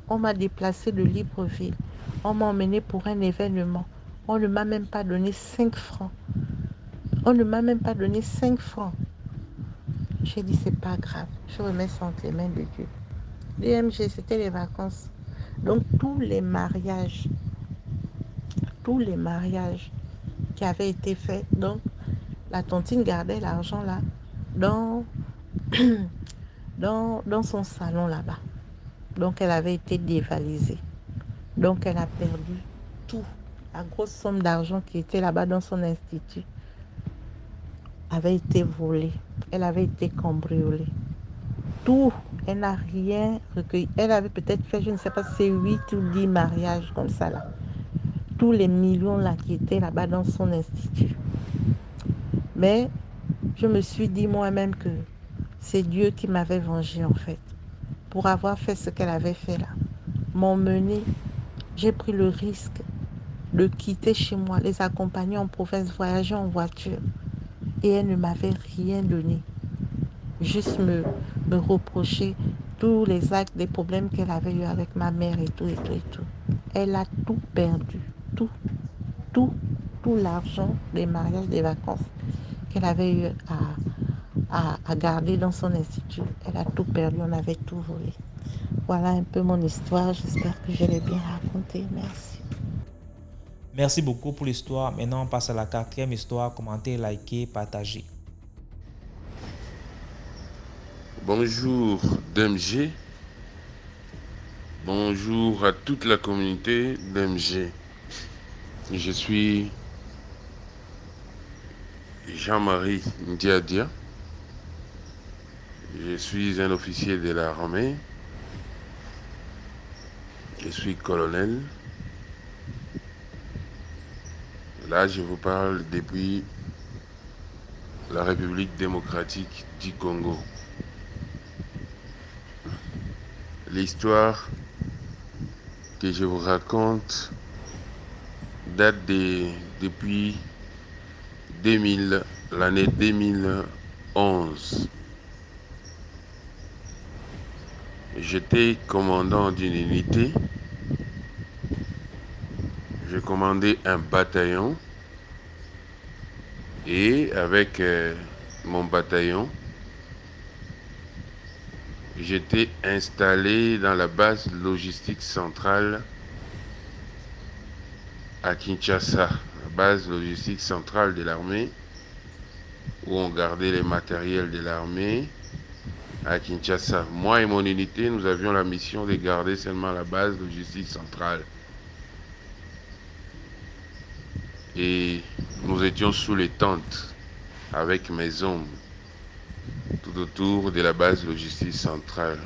on m'a déplacé de Libreville. On m'a emmené pour un événement. On ne m'a même pas donné 5 francs. On ne m'a même pas donné 5 francs. J'ai dit, c'est pas grave. Je remets ça entre les mains de Dieu. DMG, c'était les vacances. Donc, tous les mariages qui avaient été faits, donc, la tontine gardait l'argent là dans, dans son salon là-bas. Donc, elle avait été dévalisée. Donc, elle a perdu tout. La grosse somme d'argent qui était là-bas dans son institut avait été volée. Elle avait été cambriolée. Tout, elle n'a rien recueilli. Elle avait peut-être fait, je ne sais pas si c'est 8 ou 10 mariages comme ça là. Tous les millions là qui étaient là-bas dans son institut. Mais je me suis dit moi-même que c'est Dieu qui m'avait vengé en fait. pour avoir fait ce qu'elle avait fait là. M'ont menée. J'ai pris le risque de quitter chez moi, les accompagner en province, voyager en voiture. Et elle ne m'avait rien donné. Juste me reprocher tous les actes, les problèmes qu'elle avait eu avec ma mère et tout, et tout, et tout. Elle a tout perdu. Tout, tout, tout l'argent des mariages, des vacances qu'elle avait eu à garder dans son institut. Elle a tout perdu, on avait tout volé. Voilà un peu mon histoire. J'espère que je l'ai bien racontée. Merci. Merci beaucoup pour l'histoire. Maintenant, on passe à la 4e histoire. Commentez, likez, partagez. Bonjour DMG. Bonjour à toute la communauté d'MG. Je suis Jean-Marie Ndiadia. Je suis un officier de l'armée. Je suis colonel. Là, je vous parle depuis la République démocratique du Congo. L'histoire que je vous raconte date depuis l'année 2011. J'étais commandant d'une unité. Je commandais un bataillon et avec mon bataillon, j'étais installé dans la base logistique centrale à Kinshasa, la base logistique centrale de l'armée, où on gardait les matériels de l'armée à Kinshasa. Moi et mon unité, nous avions la mission de garder seulement la base logistique centrale. Et nous étions sous les tentes avec mes hommes tout autour de la base logistique centrale.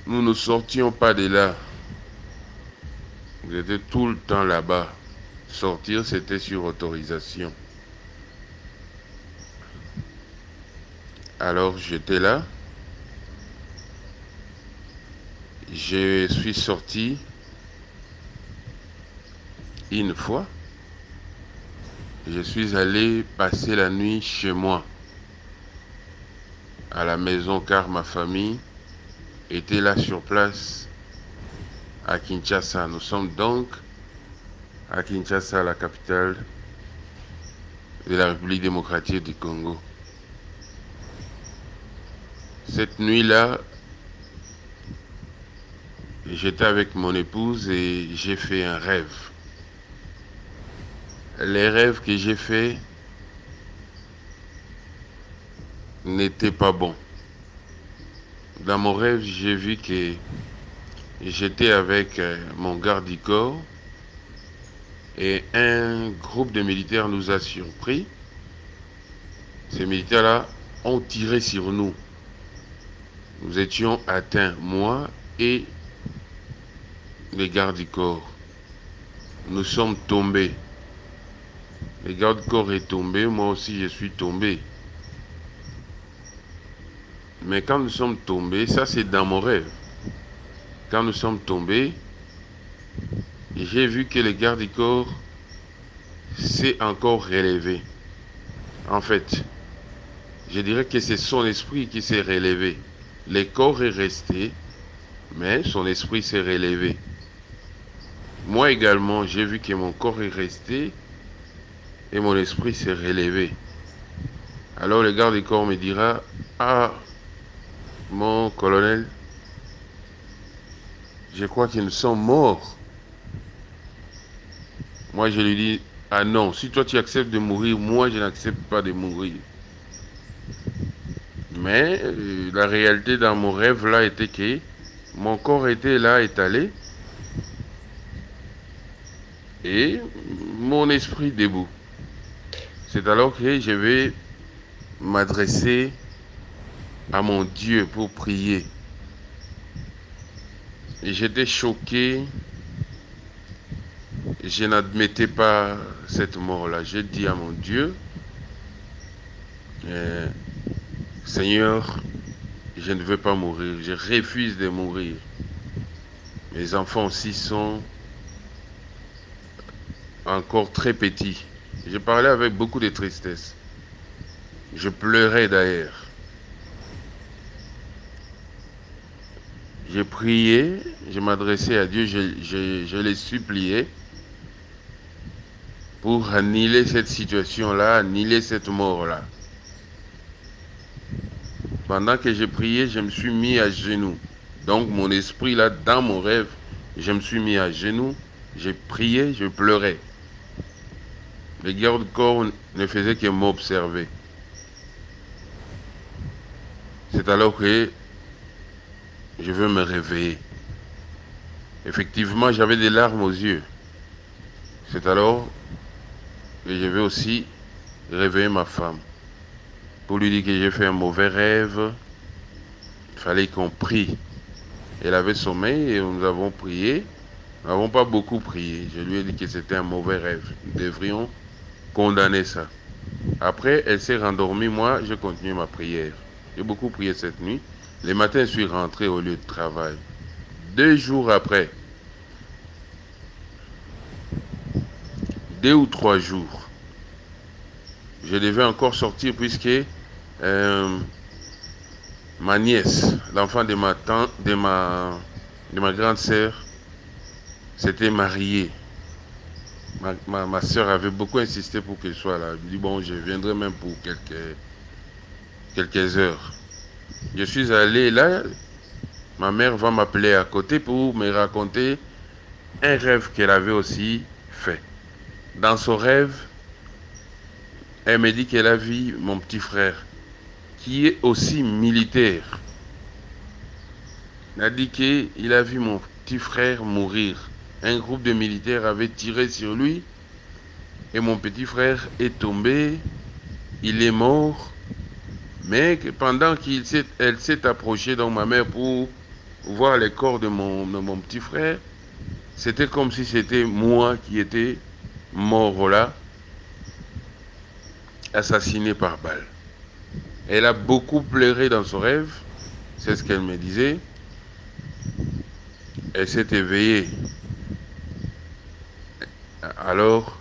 Nous ne sortions pas de là. Nous étions tout le temps là-bas. Sortir, c'était sur autorisation. Alors j'étais là. Je suis sorti une fois. Je suis allé passer la nuit chez moi, à la maison, car ma famille était là sur place à Kinshasa. Nous sommes donc à Kinshasa, la capitale de la République démocratique du Congo. Cette nuit-là, j'étais avec mon épouse et j'ai fait un rêve. Les rêves que j'ai faits n'étaient pas bons. Dans mon rêve, j'ai vu que j'étais avec mon garde du corps et un groupe de militaires nous a surpris. Ces militaires-là ont tiré sur nous. Nous étions atteints, moi et les gardes du corps. Nous sommes tombés. Le garde-corps est tombé, moi aussi je suis tombé. Mais quand nous sommes tombés, ça c'est dans mon rêve. Quand nous sommes tombés, j'ai vu que le garde-corps s'est encore relevé. En fait, je dirais que c'est son esprit qui s'est relevé. Le corps est resté, mais son esprit s'est relevé. Moi également, j'ai vu que mon corps est resté, et mon esprit s'est relevé. Alors le garde du corps me dira, ah, mon colonel, je crois que nous sommes morts. Moi je lui dis, ah non, si toi tu acceptes de mourir, moi je n'accepte pas de mourir. Mais la réalité dans mon rêve là était que mon corps était là étalé et mon esprit debout. C'est alors que je vais m'adresser à mon Dieu pour prier. Et j'étais choqué. Je n'admettais pas cette mort-là. J'ai dit à mon Dieu, Seigneur, je ne veux pas mourir, je refuse de mourir. Mes enfants aussi sont encore très petits. Je parlais avec beaucoup de tristesse. Je pleurais d'ailleurs. J'ai prié, je m'adressais à Dieu, je l'ai supplié pour annihiler cette situation-là, annihiler cette mort-là. Pendant que j'ai prié, je me suis mis à genoux. Donc mon esprit là, dans mon rêve, je me suis mis à genoux, j'ai prié, je pleurais. Les gardes-corps ne faisaient que m'observer. C'est alors que je veux me réveiller. Effectivement, j'avais des larmes aux yeux. C'est alors que je vais aussi réveiller ma femme pour lui dire que j'ai fait un mauvais rêve. Il fallait qu'on prie. Elle avait sommeil et nous avons prié. Nous n'avons pas beaucoup prié. Je lui ai dit que c'était un mauvais rêve. Nous devrions condamner ça. Après, elle s'est rendormie. Moi, j'ai continué ma prière. J'ai beaucoup prié cette nuit. Le matin, je suis rentré au lieu de travail. 2 jours après, 2 ou 3 jours, je devais encore sortir puisque ma nièce, l'enfant de ma tante, de ma grande sœur, s'était mariée. Ma sœur avait beaucoup insisté pour qu'elle soit là. Je lui ai dit, bon, je viendrai même pour quelques heures. Je suis allé là, ma mère va m'appeler à côté pour me raconter un rêve qu'elle avait aussi fait. Dans son rêve, elle me dit qu'elle a vu mon petit frère, qui est aussi militaire. Elle a dit qu'il a vu mon petit frère mourir. Un groupe de militaires avait tiré sur lui et mon petit frère est tombé, il est mort, mais que pendant qu'elle s'est approchée, donc ma mère, pour voir les corps de mon petit frère, c'était comme si c'était moi qui étais mort là, assassiné par balle. Elle a beaucoup pleuré dans son rêve, c'est ce qu'elle me disait. Elle s'est éveillée. Alors,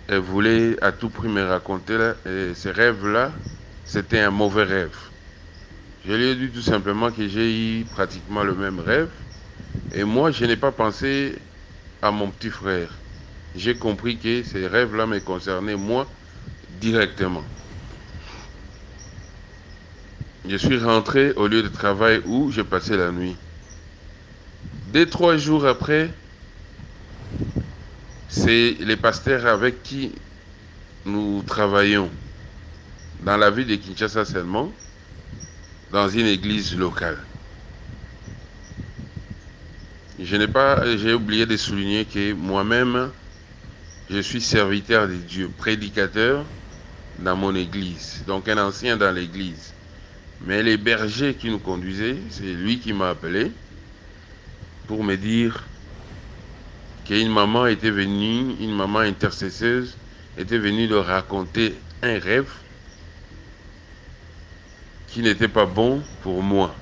elle voulait à tout prix me raconter ces rêves-là, c'était un mauvais rêve. Je lui ai dit tout simplement que j'ai eu pratiquement le même rêve. Et moi, je n'ai pas pensé à mon petit frère. J'ai compris que ces rêves-là me concernaient moi directement. Je suis rentré au lieu de travail où j'ai passé la nuit. 2-3 jours après, c'est les pasteurs avec qui nous travaillons dans la ville de Kinshasa seulement, dans une église locale. J'ai oublié de souligner que moi-même, je suis serviteur de Dieu, prédicateur dans mon église, donc un ancien dans l'église. Mais les bergers qui nous conduisaient, c'est lui qui m'a appelé pour me dire qu'une maman était venue, une maman intercesseuse, était venue leur raconter un rêve qui n'était pas bon pour moi.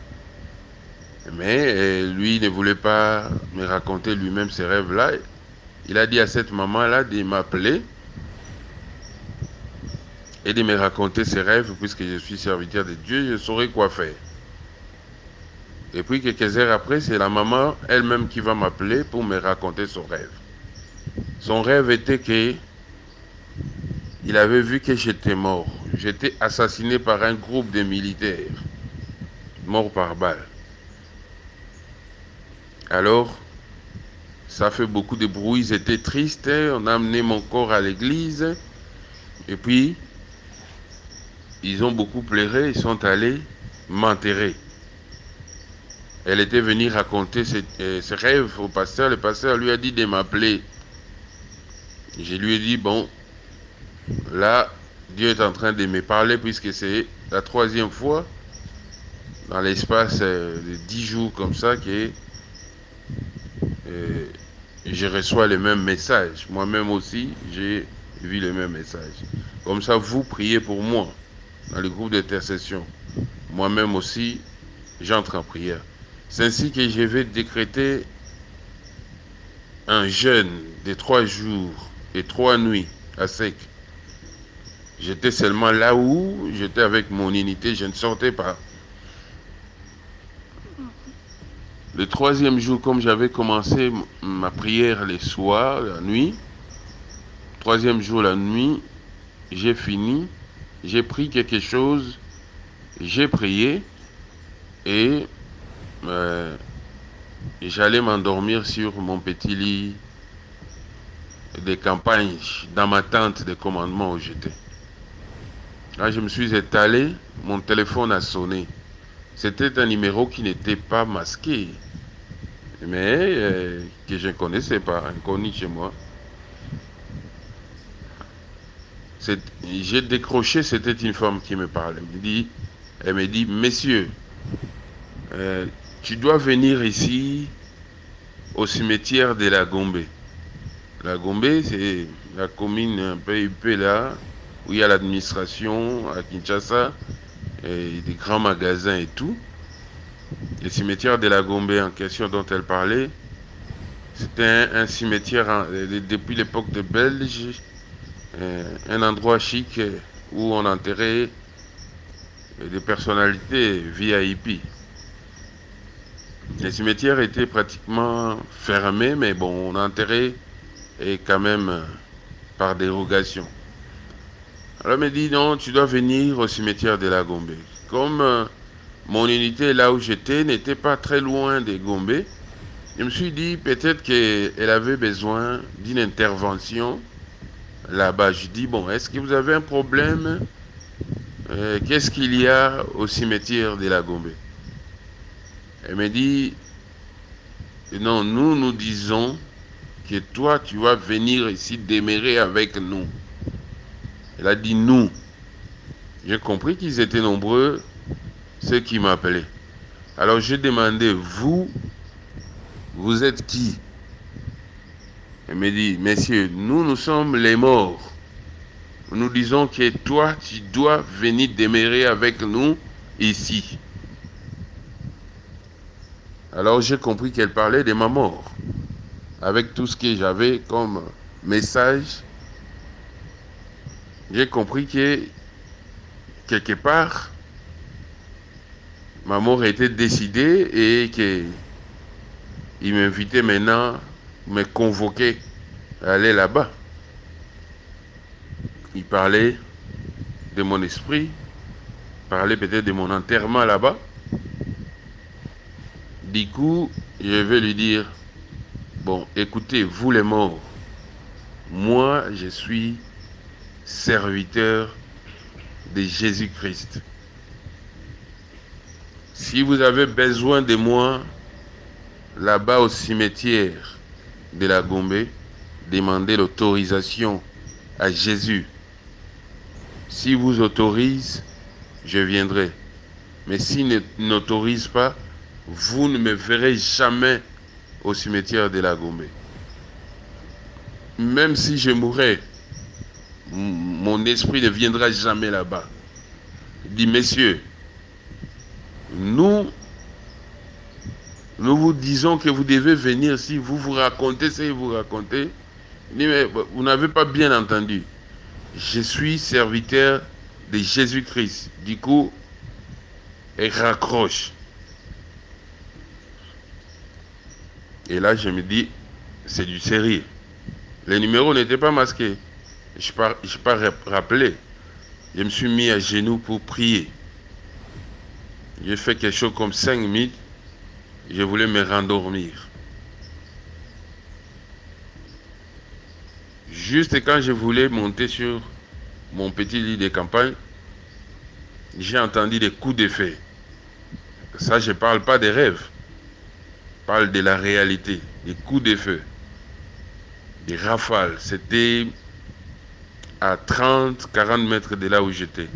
Mais lui ne voulait pas me raconter lui-même ces rêves-là. Il a dit à cette maman-là de m'appeler et de me raconter ses rêves, puisque je suis serviteur de Dieu, je saurais quoi faire. Et puis quelques heures après, c'est la maman elle-même qui va m'appeler pour me raconter son rêve. Son rêve était que il avait vu que j'étais mort. J'étais assassiné par un groupe de militaires, mort par balle. Alors, ça fait beaucoup de bruit, ils étaient tristes, on a amené mon corps à l'église, et puis, ils ont beaucoup pleuré, ils sont allés m'enterrer. Elle était venue raconter ses rêves au pasteur, le pasteur lui a dit de m'appeler. Je lui ai dit, bon, là, Dieu est en train de me parler puisque c'est la 3e fois dans l'espace de 10 jours comme ça que je reçois le même message. Moi-même aussi, j'ai vu le même message. Comme ça, vous priez pour moi. dans le groupe d'intercession. Moi-même aussi, j'entre en prière. C'est ainsi que je vais décréter un jeûne de 3 jours et 3 nuits à sec. J'étais seulement là où j'étais avec mon unité, je ne sortais pas. Le 3e jour, comme j'avais commencé ma prière les soirs, la nuit, 3e jour, la nuit, j'ai fini, j'ai pris quelque chose, j'ai prié et j'allais m'endormir sur mon petit lit de campagne dans ma tente de commandement où j'étais. Là, je me suis étalé, mon téléphone a sonné. C'était un numéro qui n'était pas masqué, mais que je ne connaissais pas, inconnu chez moi. J'ai décroché, c'était une femme qui me parlait. Elle me dit, messieurs, tu dois venir ici au cimetière de la Gombe. La Gombe, c'est la commune un peu huppée là, où il y a l'administration à Kinshasa, et des grands magasins et tout. Le cimetière de la Gombe en question dont elle parlait, c'était un cimetière depuis l'époque de Belge, un endroit chic où on enterrait des personnalités VIP. Le cimetière était pratiquement fermé, mais bon, on enterrait et quand même par dérogation. Alors elle me dit non, tu dois venir au cimetière de la Gombe. Comme mon unité là où j'étais n'était pas très loin de Gombe, je me suis dit peut-être qu'elle avait besoin d'une intervention là-bas. Je dis bon, est-ce que vous avez un problème? Qu'est-ce qu'il y a au cimetière de la Gombe? Elle me dit non, nous disons que toi tu vas venir ici demeurer avec nous. Elle a dit nous. J'ai compris qu'ils étaient nombreux, ceux qui m'appelaient. Alors j'ai demandé, vous êtes qui? Elle me dit, messieurs, nous sommes les morts. Nous disons que toi, tu dois venir demeurer avec nous ici. Alors j'ai compris qu'elle parlait de ma mort. Avec tout ce que j'avais comme message, j'ai compris que quelque part, ma mort était décidée et qu'il m'invitait maintenant, me convoquait à aller là-bas. Il parlait de mon esprit, parlait peut-être de mon enterrement là-bas. Du coup, je vais lui dire, bon, écoutez, vous les morts, moi, je suis serviteur de Jésus-Christ. Si vous avez besoin de moi, là-bas au cimetière de la Gombe, demandez l'autorisation à Jésus. Si vous autorise, je viendrai. Mais s'il n'autorise pas, vous ne me verrez jamais au cimetière de la Gombe. Même si je mourrais, mon esprit ne viendra jamais là-bas. Il dit, messieurs, nous vous disons que vous devez venir si vous racontez ce que vous racontez. Il dit, mais vous n'avez pas bien entendu. Je suis serviteur de Jésus-Christ. Du coup, il raccroche. Et là, je me dis, c'est du sérieux. Les numéros n'étaient pas masqués. Je n'ai pas rappelé. Je me suis mis à genoux pour prier. J'ai fait quelque chose comme 5 minutes. Je voulais me rendormir. Juste quand je voulais monter sur mon petit lit de campagne, j'ai entendu des coups de feu. Ça, je ne parle pas des rêves. Je parle de la réalité. Des coups de feu. Des rafales. C'était à 30-40 mètres de là où j'étais.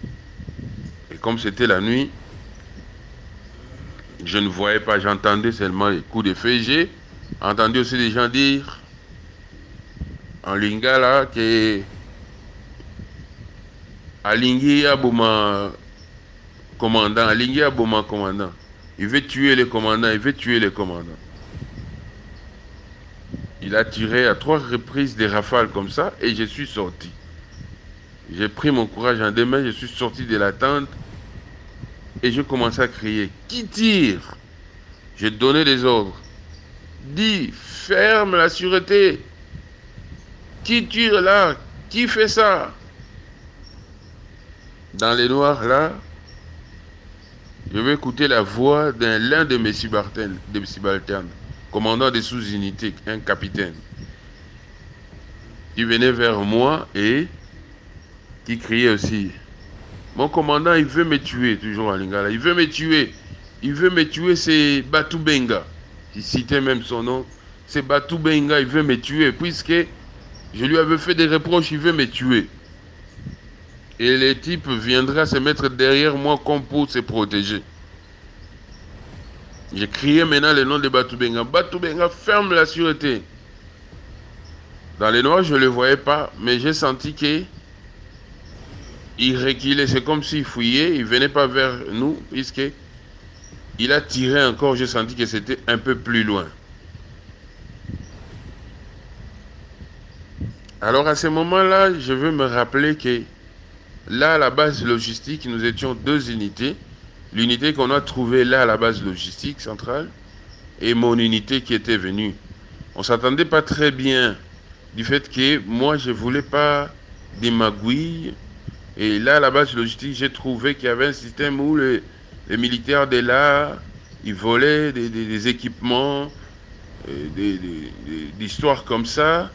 Et comme c'était la nuit, je ne voyais pas, j'entendais seulement les coups de feu. J'ai entendu aussi des gens dire en lingala que Alingi Aboma commandant, Alingi Aboma commandant. Il veut tuer les commandants, il veut tuer les commandants. Il a tiré à 3 reprises des rafales comme ça et je suis sorti. J'ai pris mon courage en deux mains, je suis sorti de la tente et je commençais à crier. Qui tire? J'ai donné des ordres. Dis, ferme la sûreté. Qui tire là? Qui fait ça? Dans les noirs là, je vais écouter la voix l'un de mes subalternes, commandant des sous-unités, un capitaine, qui venait vers moi et qui criait aussi. Mon commandant, il veut me tuer, toujours à Lingala. Il veut me tuer. Il veut me tuer, c'est Batou Benga. Il citait même son nom. C'est Batou Benga, il veut me tuer. Puisque je lui avais fait des reproches, il veut me tuer. Et les types viendraient se mettre derrière moi comme pour se protéger. J'ai crié maintenant le nom de Batou Benga. Batou Benga, ferme la sûreté. Dans les noirs, je ne le voyais pas, mais j'ai senti qu'il reculait. C'est comme s'il fouillait, il ne venait pas vers nous, puisqu'il a tiré encore. J'ai senti que c'était un peu plus loin. Alors à ce moment-là, je veux me rappeler que là, à la base logistique, nous étions 2 unités. L'unité qu'on a trouvée là, à la base logistique centrale, et mon unité qui était venue. On ne s'attendait pas très bien du fait que moi, je ne voulais pas des magouilles. Et là, à la base logistique, j'ai trouvé qu'il y avait un système où les militaires de là, ils volaient des équipements, d'histoires comme ça.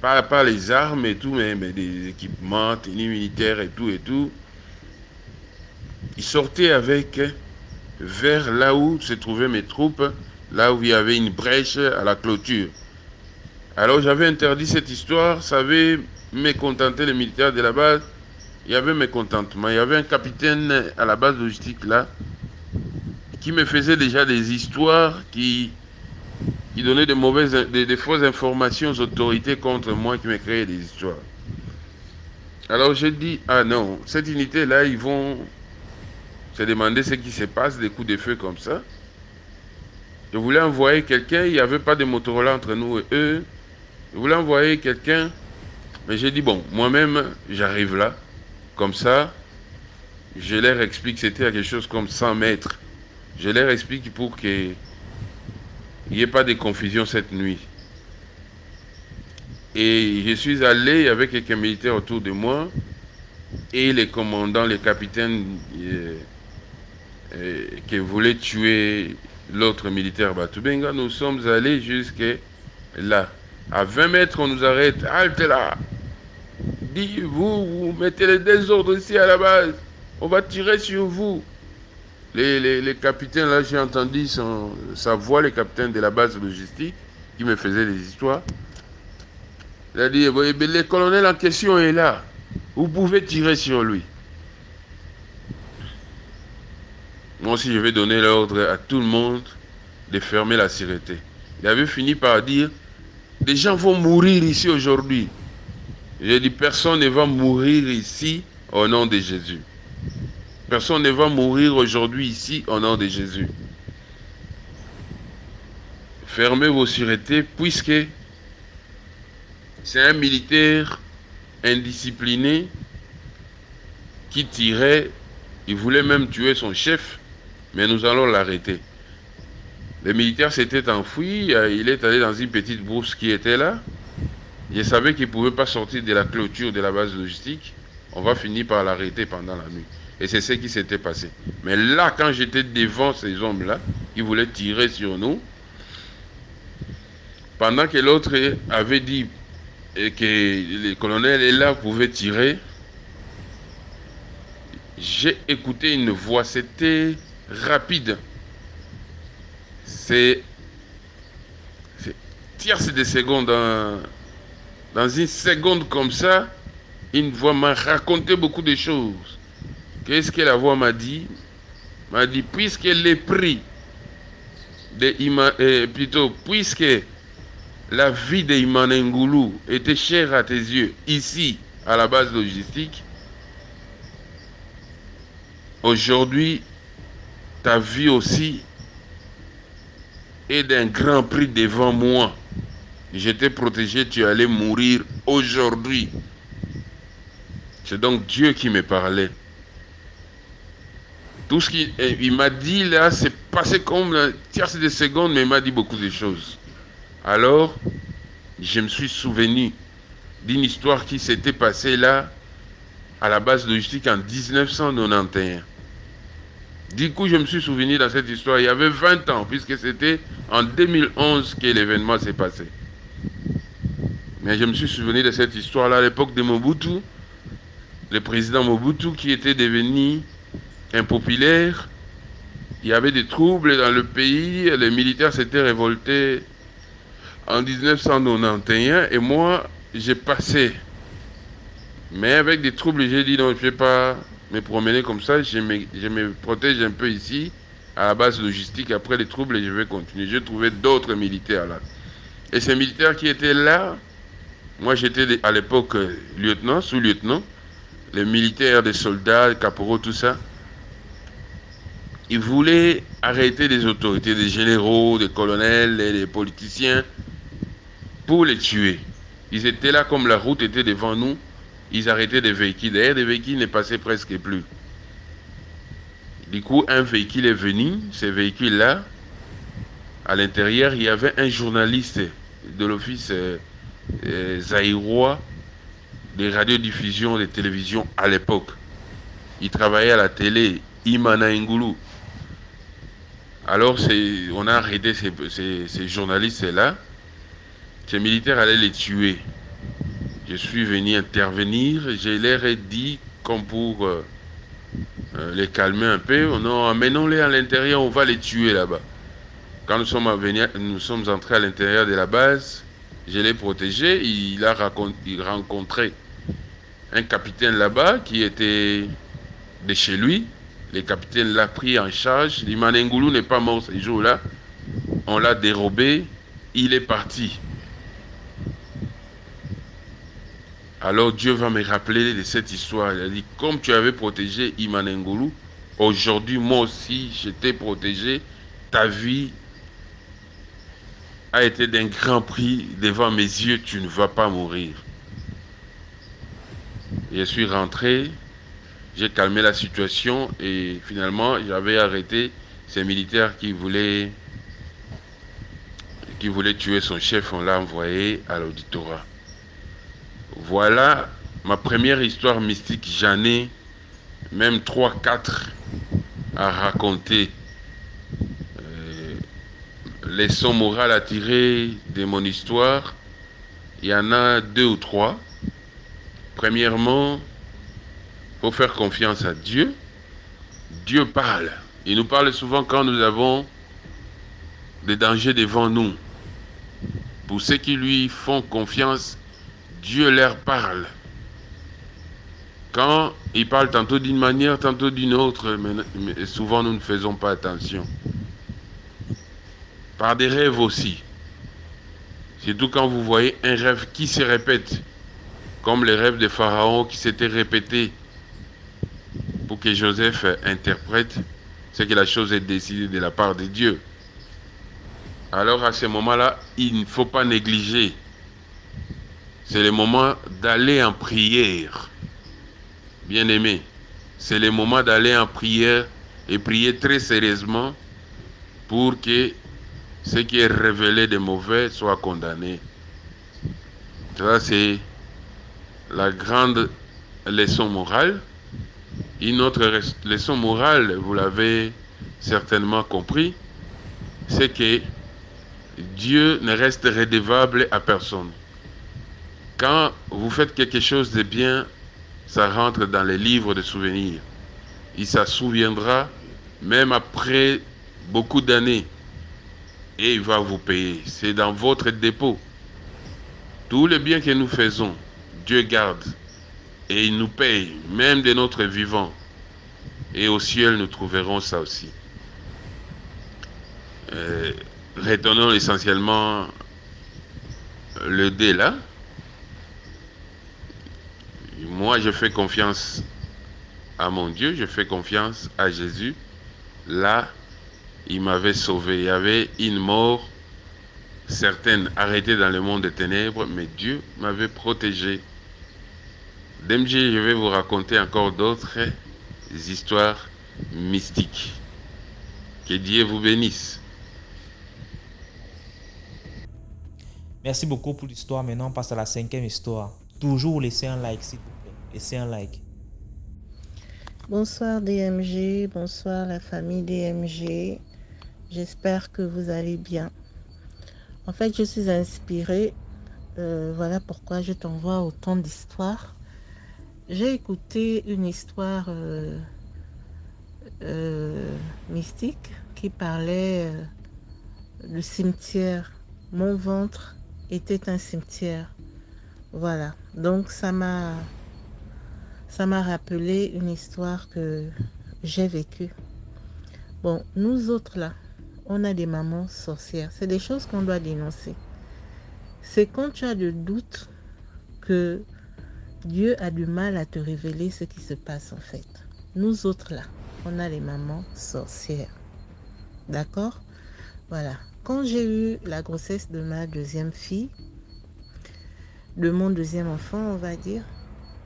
Pas les armes et tout, mais des équipements, tenues militaires et tout. Ils sortaient avec vers là où se trouvaient mes troupes, là où il y avait une brèche à la clôture. Alors j'avais interdit cette histoire, ça avait mécontenté les militaires de la base. Il y avait mécontentement. Il y avait un capitaine à la base logistique là, qui me faisait déjà des histoires qui donnait des fausses informations aux autorités contre moi, qui me créaient des histoires. Alors j'ai dit, ah non, cette unité-là, ils vont se demander ce qui se passe, des coups de feu comme ça. Je voulais envoyer quelqu'un, il n'y avait pas de Motorola entre nous et eux. Je voulais envoyer quelqu'un, mais j'ai dit, bon, moi-même, j'arrive là, comme ça, je leur explique, c'était à quelque chose comme 100 mètres. Je leur explique pour que il n'y ait pas de confusion cette nuit. Et je suis allé avec quelques militaires autour de moi et les commandants, les capitaines qui voulaient tuer l'autre militaire Batou Benga. Nous sommes allés jusque là. À 20 mètres, on nous arrête. Halte là. Dis, vous mettez les désordres ici à la base. On va tirer sur vous. Les capitaines, là, j'ai entendu sa voix, les capitaines de la base logistique, qui me faisaient des histoires. Il a dit, le colonel en question est là. Vous pouvez tirer sur lui. Moi aussi, je vais donner l'ordre à tout le monde de fermer la sûreté. Il avait fini par dire, des gens vont mourir ici aujourd'hui. J'ai dit, personne ne va mourir ici au nom de Jésus. Personne ne va mourir aujourd'hui ici au nom de Jésus. Fermez vos sûretés puisque c'est un militaire indiscipliné qui tirait. Il voulait même tuer son chef, mais nous allons l'arrêter. Le militaire s'était enfui, il est allé dans une petite brousse qui était là. Je savais qu'il ne pouvait pas sortir de la clôture de la base logistique. On va finir par l'arrêter pendant la nuit. Et c'est ce qui s'était passé. Mais là, quand j'étais devant ces hommes-là, qui voulaient tirer sur nous, pendant que l'autre avait dit que le colonel est là, pouvait tirer, j'ai écouté une voix, c'était rapide. C'est tierce de seconde, dans une seconde comme ça, une voix m'a raconté beaucoup de choses. Qu'est-ce que la voix m'a dit? M'a dit, puisque les prix puisque la vie d'Imane Ngulu était chère à tes yeux, ici, à la base logistique, aujourd'hui, ta vie aussi est d'un grand prix devant moi. J'étais protégé, tu allais mourir aujourd'hui. C'est donc Dieu qui me parlait. Tout ce qu'il m'a dit là, c'est passé comme un tierce de seconde, mais il m'a dit beaucoup de choses. Alors, je me suis souvenu d'une histoire qui s'était passée là, à la base logistique en 1991. Du coup, je me suis souvenu dans cette histoire, il y avait 20 ans, puisque c'était en 2011 que l'événement s'est passé. Mais je me suis souvenu de cette histoire-là à l'époque de Mobutu, le président Mobutu qui était devenu impopulaire. Il y avait des troubles dans le pays, les militaires s'étaient révoltés en 1991 et moi, j'ai passé. Mais avec des troubles, j'ai dit non, je ne vais pas me promener comme ça, je me protège un peu ici, à la base logistique. Après les troubles, je vais continuer. J'ai trouvé d'autres militaires là. Et ces militaires qui étaient là, moi j'étais à l'époque lieutenant, sous-lieutenant, les militaires, des soldats, des caporaux, tout ça. Ils voulaient arrêter des autorités, des généraux, des colonels et des politiciens pour les tuer. Ils étaient là comme la route était devant nous. Ils arrêtaient des véhicules. D'ailleurs, des véhicules ne passaient presque plus. Du coup, un véhicule est venu. Ces véhicules-là, à l'intérieur, il y avait un journaliste de l'office zaïrois des radiodiffusions, des télévisions à l'époque. Il travaillait à la télé, Imana Ngoulou. Alors, on a arrêté ces journalistes-là. Ces militaires allaient les tuer. Je suis venu intervenir. Je leur ai dit, comme pour les calmer un peu, non, emmenons-les à l'intérieur, on va les tuer là-bas. Quand nous sommes entrés à l'intérieur de la base, je l'ai protégé. Il rencontrait un capitaine là-bas qui était de chez lui. Le capitaine l'a pris en charge. Imana Ngoulou n'est pas mort ce jour-là. On l'a dérobé. Il est parti. Alors Dieu va me rappeler de cette histoire. Il a dit, comme tu avais protégé Imana Ngoulou, aujourd'hui moi aussi je t'ai protégé. Ta vie a été d'un grand prix devant mes yeux. Tu ne vas pas mourir. Je suis rentré. J'ai calmé la situation et finalement j'avais arrêté ces militaires qui voulaient tuer son chef. On l'a envoyé à l'auditorat. Voilà ma première histoire mystique. J'en ai même 3-4 à raconter. Leçon morale à tirer de mon histoire, il y en a 2 ou 3. Premièrement, il faut faire confiance à Dieu. Dieu parle. Il nous parle souvent quand nous avons des dangers devant nous. Pour ceux qui lui font confiance, Dieu leur parle. Quand il parle tantôt d'une manière, tantôt d'une autre, mais souvent nous ne faisons pas attention. Par des rêves aussi. Surtout quand vous voyez un rêve qui se répète, comme les rêves de Pharaon qui s'étaient répétés pour que Joseph interprète, c'est que la chose est décidée de la part de Dieu. Alors à ce moment-là, il ne faut pas négliger. C'est le moment d'aller en prière. Bien-aimé, c'est le moment d'aller en prière et prier très sérieusement pour que ce qui est révélé de mauvais soit condamné. Ça, c'est la grande leçon morale. Une autre leçon morale, vous l'avez certainement compris, c'est que Dieu ne reste redevable à personne. Quand vous faites quelque chose de bien, ça rentre dans les livres de souvenirs. Il s'en souviendra même après beaucoup d'années. Et il va vous payer. C'est dans votre dépôt. Tout le bien que nous faisons, Dieu garde. Et il nous paye, même de notre vivant. Et au ciel, nous trouverons ça aussi. Retenons essentiellement le dé là. Moi, je fais confiance à mon Dieu, je fais confiance à Jésus. Là, il m'avait sauvé. Il y avait une mort certaine arrêtée dans le monde des ténèbres, mais Dieu m'avait protégé. DMG, je vais vous raconter encore d'autres histoires mystiques. Que Dieu vous bénisse. Merci beaucoup pour l'histoire. Maintenant, on passe à la 5e histoire. Toujours laissez un like, s'il vous plaît. Laissez un like. Bonsoir DMG, bonsoir la famille DMG. J'espère que vous allez bien. En fait, je suis inspirée. Voilà pourquoi je t'envoie autant d'histoires. J'ai écouté une histoire mystique qui parlait du cimetière. Mon ventre était un cimetière. Voilà. Donc ça m'a rappelé une histoire que j'ai vécue. Bon, nous autres là, on a des mamans sorcières. C'est des choses qu'on doit dénoncer. C'est quand tu as des doutes que Dieu a du mal à te révéler ce qui se passe en fait. Nous autres là, on a les mamans sorcières. D'accord? Voilà. Quand j'ai eu la grossesse de ma deuxième fille, de mon deuxième enfant, on va dire,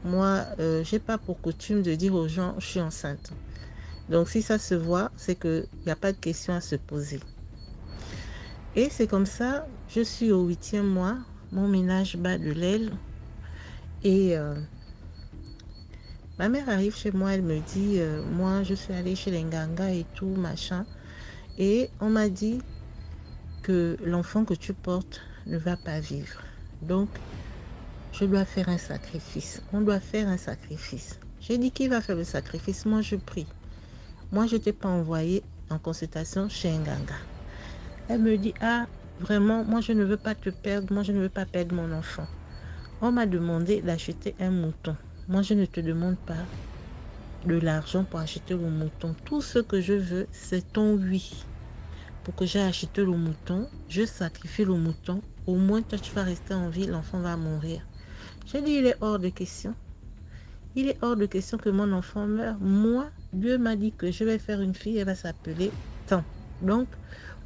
moi, j'ai pas pour coutume de dire aux gens, je suis enceinte. Donc, si ça se voit, c'est qu'il n'y a pas de question à se poser. Et c'est comme ça, je suis au 8e mois, mon ménage bat de l'aile. Et ma mère arrive chez moi, elle me dit, moi, je suis allée chez les Nganga et tout, machin. Et on m'a dit que l'enfant que tu portes ne va pas vivre. Donc, je dois faire un sacrifice. On doit faire un sacrifice. J'ai dit, qui va faire le sacrifice? Moi, je prie. Moi, je ne t'ai pas envoyé en consultation chez Nganga. Elle me dit, ah, vraiment, moi, je ne veux pas te perdre. Moi, je ne veux pas perdre mon enfant. On m'a demandé d'acheter un mouton. Moi, je ne te demande pas de l'argent pour acheter le mouton. Tout ce que je veux, c'est ton oui. Pour que j'ai acheté le mouton, je sacrifie le mouton. Au moins, toi, tu vas rester en vie, l'enfant va mourir. J'ai dit, il est hors de question. Il est hors de question que mon enfant meure. Moi, Dieu m'a dit que je vais faire une fille, elle va s'appeler tant. Donc,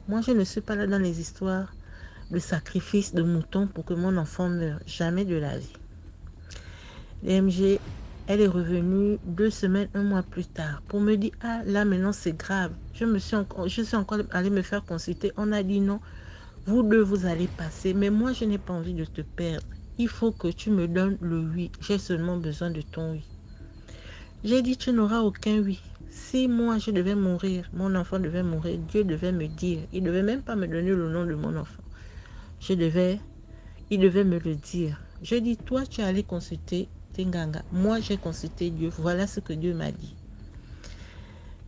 moi, je ne suis pas là dans les histoires de sacrifice de moutons pour que mon enfant meure. Jamais de la vie. L'MG, elle est revenue 2 semaines, 1 mois plus tard pour me dire, ah là maintenant c'est grave. Je suis encore allée me faire consulter. On a dit non, vous deux vous allez passer. Mais moi je n'ai pas envie de te perdre. Il faut que tu me donnes le oui. J'ai seulement besoin de ton oui. J'ai dit, tu n'auras aucun oui. Si moi je devais mourir, mon enfant devait mourir, Dieu devait me dire. Il ne devait même pas me donner le nom de mon enfant. Il devait me le dire. Je dis, toi tu es allé consulter Nganga. Moi j'ai consulté Dieu. Voilà ce que Dieu m'a dit.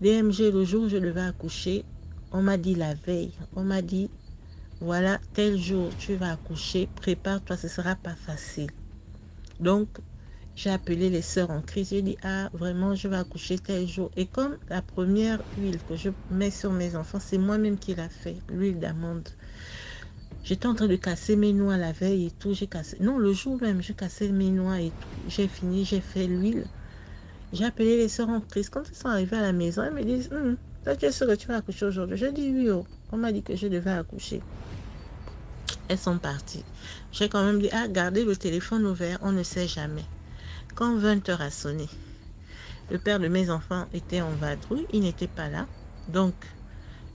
DMG, le jour où je devais accoucher, on m'a dit la veille, on m'a dit, voilà, tel jour tu vas accoucher, prépare-toi, ce ne sera pas facile. Donc, j'ai appelé les sœurs en crise, j'ai dit, ah, vraiment, je vais accoucher tel jour. Et comme la première huile que je mets sur mes enfants, c'est moi-même qui l'a fait, l'huile d'amande. J'étais en train de casser mes noix la veille et tout, non, le jour même, j'ai cassé mes noix et tout, j'ai fini, j'ai fait l'huile. J'ai appelé les sœurs en crise. Quand elles sont arrivées à la maison, elles me disent, toi, tu es sûre que tu vas accoucher aujourd'hui? Je dis oui, oh. On m'a dit que je devais accoucher. Elles sont parties. J'ai quand même dit, ah, gardez le téléphone ouvert, on ne sait jamais. Quand 20h a sonné, le père de mes enfants était en vadrouille, il n'était pas là. Donc,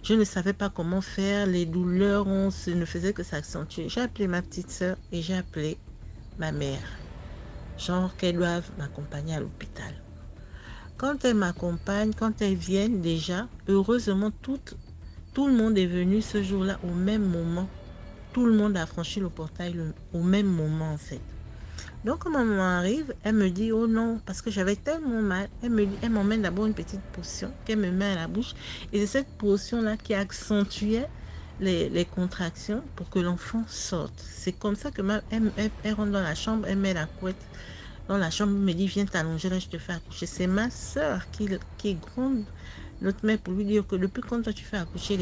je ne savais pas comment faire. Les douleurs, ne faisait que s'accentuer. J'ai appelé ma petite sœur et j'ai appelé ma mère. Genre qu'elles doivent m'accompagner à l'hôpital. Quand elles m'accompagnent, quand elles viennent déjà, heureusement, tout le monde est venu ce jour-là au même moment. Tout le monde a franchi le portail au même moment en fait. Donc quand ma maman arrive, elle me dit, oh non, parce que j'avais tellement mal. Elle m'emmène d'abord une petite potion qu'elle me met à la bouche. Et c'est cette potion-là qui accentuait les contractions pour que l'enfant sorte. C'est comme ça que elle rentre dans la chambre, elle met la couette dans la chambre, me dit, viens t'allonger là, je te fais accoucher. C'est ma soeur qui gronde notre mère pour lui dire que depuis quand toi tu fais accoucher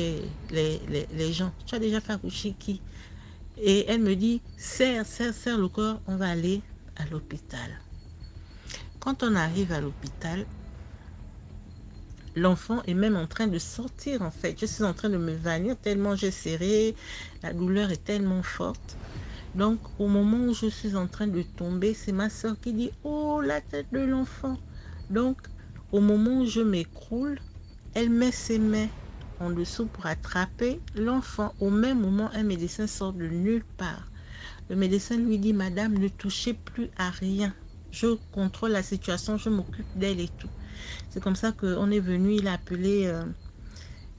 les gens, tu as déjà fait accoucher qui? Et elle me dit, serre le corps, on va aller à l'hôpital. Quand on arrive à l'hôpital, l'enfant est même en train de sortir en fait. Je suis en train de me vanir tellement j'ai serré, la douleur est tellement forte. Donc au moment où je suis en train de tomber, c'est ma soeur qui dit « Oh, la tête de l'enfant !» Donc au moment où je m'écroule, elle met ses mains en dessous pour attraper l'enfant. Au même moment, un médecin sort de nulle part. Le médecin lui dit « Madame, ne touchez plus à rien. Je contrôle la situation, je m'occupe d'elle et tout. » C'est comme ça qu'on est venu, il a appelé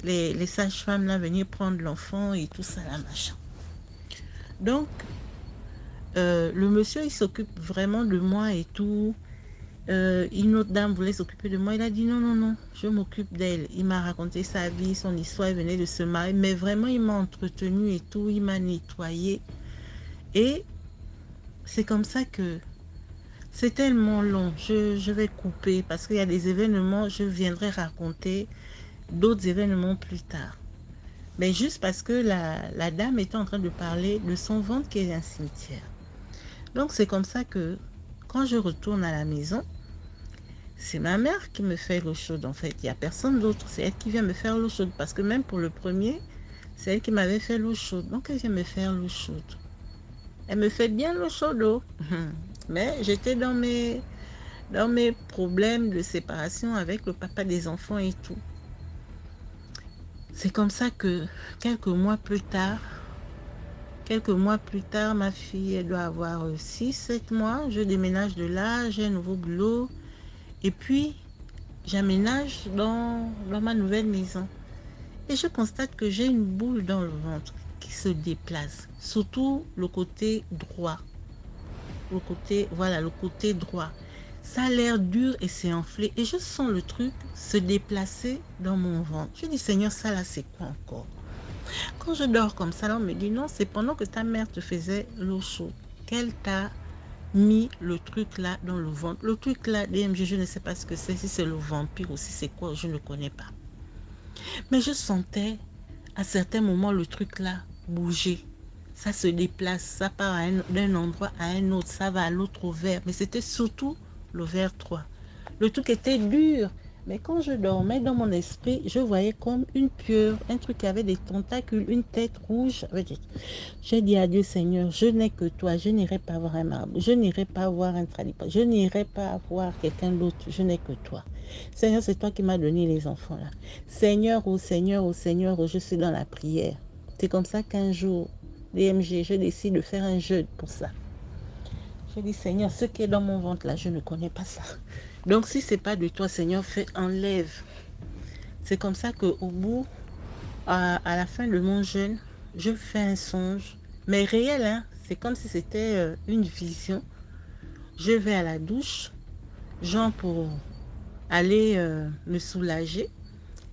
les sages-femmes là, venir prendre l'enfant et tout ça, là, machin. Donc, le monsieur, il s'occupe vraiment de moi et tout. Une autre dame voulait s'occuper de moi. Il a dit non, non, non, je m'occupe d'elle. Il m'a raconté sa vie, son histoire. Il venait de se marier. Mais vraiment, il m'a entretenu et tout. Il m'a nettoyé. Et c'est comme ça que c'est tellement long. Je vais couper parce qu'il y a des événements. Je viendrai raconter d'autres événements plus tard. Mais juste parce que la dame était en train de parler de son ventre qui est un cimetière. Donc c'est comme ça que quand je retourne à la maison, c'est ma mère qui me fait l'eau chaude en fait. Il n'y a personne d'autre. C'est elle qui vient me faire l'eau chaude. Parce que même pour le premier, c'est elle qui m'avait fait l'eau chaude. Donc elle vient me faire l'eau chaude. Elle me fait bien l'eau chaude. Oh. Mais j'étais dans mes problèmes de séparation avec le papa des enfants et tout. C'est comme ça que quelques mois plus tard, ma fille, elle doit avoir 6-7 mois. Je déménage de là, j'ai un nouveau boulot. Et puis, j'aménage dans ma nouvelle maison. Et je constate que j'ai une boule dans le ventre qui se déplace. Surtout le côté droit. Le côté droit. Ça a l'air dur et c'est enflé. Et je sens le truc se déplacer dans mon ventre. Je dis, Seigneur, ça là, c'est quoi encore? Quand je dors comme ça, là, on me dit, non, c'est pendant que ta mère te faisait l'eau chaude qu'elle t'a mis le truc là dans le ventre. Le truc là, DMG, je ne sais pas ce que c'est, si c'est le vampire ou si c'est quoi, je ne connais pas. Mais je sentais à certains moments le truc là bouger. Ça se déplace, ça part d'un endroit à un autre, ça va à l'autre ovaire. Mais c'était surtout l'ovaire 3. Le truc était dur. Mais quand je dormais dans mon esprit, je voyais comme une pieuvre, un truc qui avait des tentacules, une tête rouge. J'ai dit à Dieu, Seigneur, je n'ai que toi, je n'irai pas voir un marbre, je n'irai pas voir un tradipa, je n'irai pas voir quelqu'un d'autre, je n'ai que toi. Seigneur, c'est toi qui m'as donné les enfants là. Seigneur, oh Seigneur, oh Seigneur, oh, je suis dans la prière. C'est comme ça qu'un jour, DMG, je décide de faire un jeûne pour ça. Je dis, Seigneur, ce qui est dans mon ventre là, je ne connais pas ça. Donc, si ce n'est pas de toi, Seigneur, enlève. C'est comme ça qu'au bout, à la fin de mon jeûne, je fais un songe, mais réel, hein? C'est comme si c'était une vision. Je vais à la douche, genre pour aller me soulager,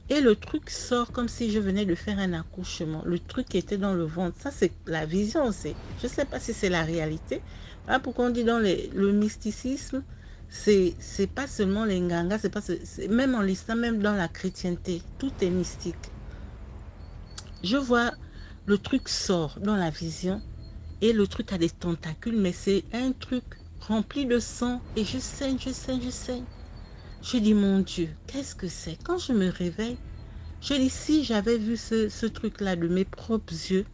et le truc sort comme si je venais de faire un accouchement. Le truc qui était dans le ventre, ça c'est la vision, je ne sais pas si c'est la réalité. Voilà pourquoi on dit dans le mysticisme, c'est pas seulement les ngangas, même en l'islam, même dans la chrétienté, tout est mystique. Je vois le truc sort dans la vision et le truc a des tentacules, mais c'est un truc rempli de sang et je saigne. Je dis, mon Dieu, qu'est-ce que c'est? Quand je me réveille, je dis, si j'avais vu ce truc-là de mes propres yeux,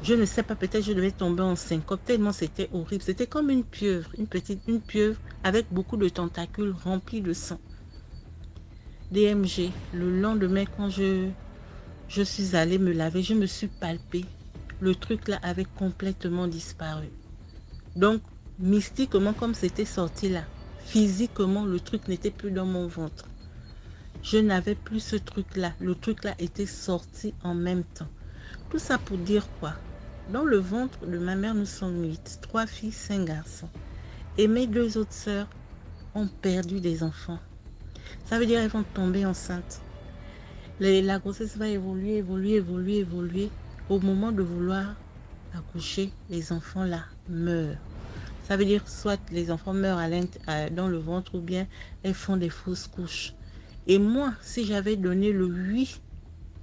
je ne sais pas, peut-être je devais tomber en syncope, tellement c'était horrible. C'était comme une pieuvre, une pieuvre avec beaucoup de tentacules remplis de sang. DMG, le lendemain, quand je suis allée me laver, je me suis palpée. Le truc là avait complètement disparu. Donc, mystiquement, comme c'était sorti là, physiquement, le truc n'était plus dans mon ventre. Je n'avais plus ce truc-là. Le truc-là était sorti en même temps. Tout ça pour dire quoi? Dans le ventre de ma mère, nous sommes 8. 3 filles, 5 garçons. Et mes 2 autres sœurs ont perdu des enfants. Ça veut dire qu'elles vont tomber enceintes. La grossesse va évoluer. Au moment de vouloir accoucher, les enfants là meurent. Ça veut dire soit les enfants meurent dans le ventre ou bien elles font des fausses couches. Et moi, si j'avais donné le oui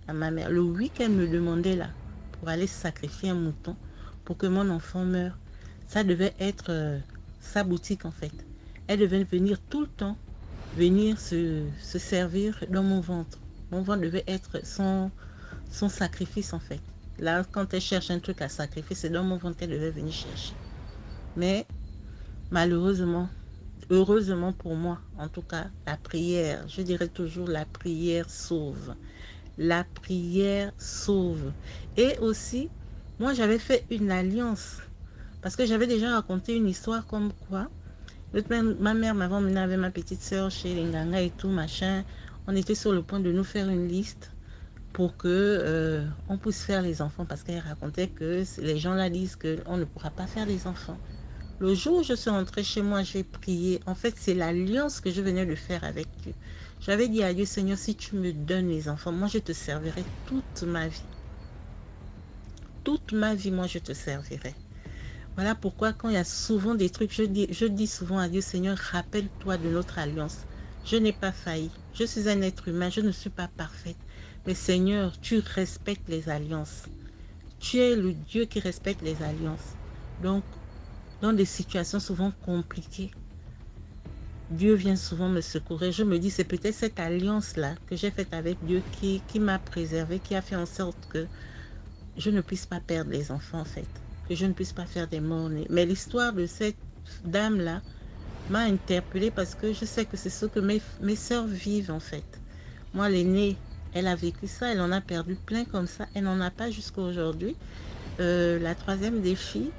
à ma mère, le oui qu'elle me demandait là, pour aller sacrifier un mouton, pour que mon enfant meure, ça devait être sa boutique en fait. Elle devait venir tout le temps venir se servir dans mon ventre. Mon ventre devait être son sacrifice, en fait. Là, quand elle cherche un truc à sacrifier, c'est dans mon ventre qu'elle devait venir chercher. Mais malheureusement, heureusement pour moi, en tout cas, la prière, je dirais toujours la prière sauve. La prière sauve. Et aussi, moi, j'avais fait une alliance parce que j'avais déjà raconté une histoire comme quoi ma mère m'avait emmené avec ma petite soeur chez les Nganga et tout, machin. On était sur le point de nous faire une liste pour que on puisse faire les enfants parce qu'elle racontait que les gens là disent qu'on ne pourra pas faire des enfants. Le jour où je suis rentrée chez moi, j'ai prié. En fait, c'est l'alliance que je venais de faire avec Dieu. J'avais dit à Dieu, Seigneur, si tu me donnes les enfants, moi je te servirai toute ma vie. Toute ma vie, moi je te servirai. Voilà pourquoi quand il y a souvent des trucs, je dis souvent à Dieu, Seigneur, rappelle-toi de notre alliance. Je n'ai pas failli. Je suis un être humain, je ne suis pas parfaite. Mais Seigneur, tu respectes les alliances. Tu es le Dieu qui respecte les alliances. Donc, dans des situations souvent compliquées, Dieu vient souvent me secourir. Je me dis, c'est peut-être cette alliance-là que j'ai faite avec Dieu qui m'a préservée, qui a fait en sorte que je ne puisse pas perdre les enfants, en fait. Que je ne puisse pas faire des morts-nés. Mais l'histoire de cette dame-là m'a interpellée parce que je sais que c'est ce que mes sœurs vivent, en fait. Moi, l'aînée, elle a vécu ça, elle en a perdu plein comme ça. Elle n'en a pas jusqu'à aujourd'hui. La troisième des filles,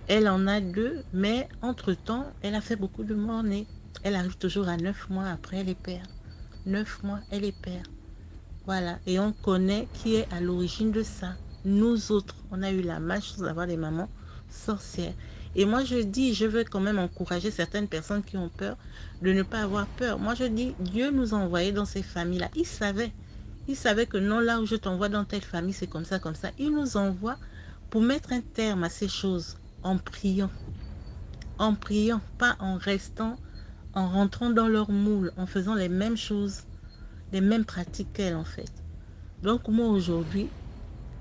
elle en a 2, mais entre-temps, elle a fait beaucoup de morts-nés. Elle arrive toujours à 9 mois après, elle est père. 9 mois, elle est père. Voilà, et on connaît qui est à l'origine de ça. Nous autres, on a eu la malchance d'avoir des mamans sorcières. Et moi, je dis, je veux quand même encourager certaines personnes qui ont peur de ne pas avoir peur. Moi, je dis, Dieu nous a envoyés dans ces familles-là. Il savait. Il savait que non, là où je t'envoie dans telle famille, c'est comme ça, comme ça. Il nous envoie pour mettre un terme à ces choses en priant. En priant, pas en restant, en rentrant dans leur moule, en faisant les mêmes choses, les mêmes pratiques qu'elles, en fait. Donc, moi, aujourd'hui,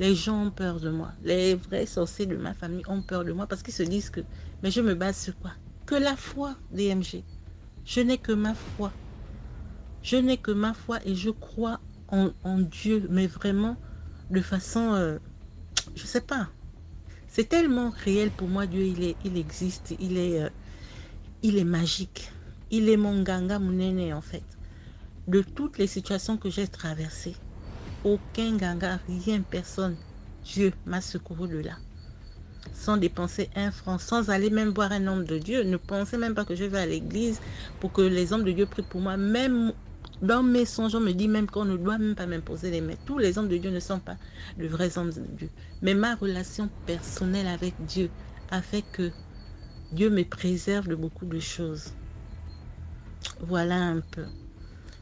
les gens ont peur de moi. Les vrais sorciers de ma famille ont peur de moi parce qu'ils se disent que, mais je me base sur quoi? Que la foi, DMG. Je n'ai que ma foi. Je n'ai que ma foi et je crois en Dieu, mais vraiment de façon, je sais pas. C'est tellement réel pour moi, Dieu, il existe, il est magique. Il est mon ganga, mon aîné, en fait. De toutes les situations que j'ai traversées, aucun ganga, rien, personne, Dieu m'a secouru de là. Sans dépenser un franc, sans aller même voir un homme de Dieu. Ne pensez même pas que je vais à l'église pour que les hommes de Dieu prient pour moi. Même dans mes songes, on me dit même qu'on ne doit même pas m'imposer les mains. Tous les hommes de Dieu ne sont pas de vrais hommes de Dieu. Mais ma relation personnelle avec Dieu a fait que Dieu me préserve de beaucoup de choses. Voilà un peu.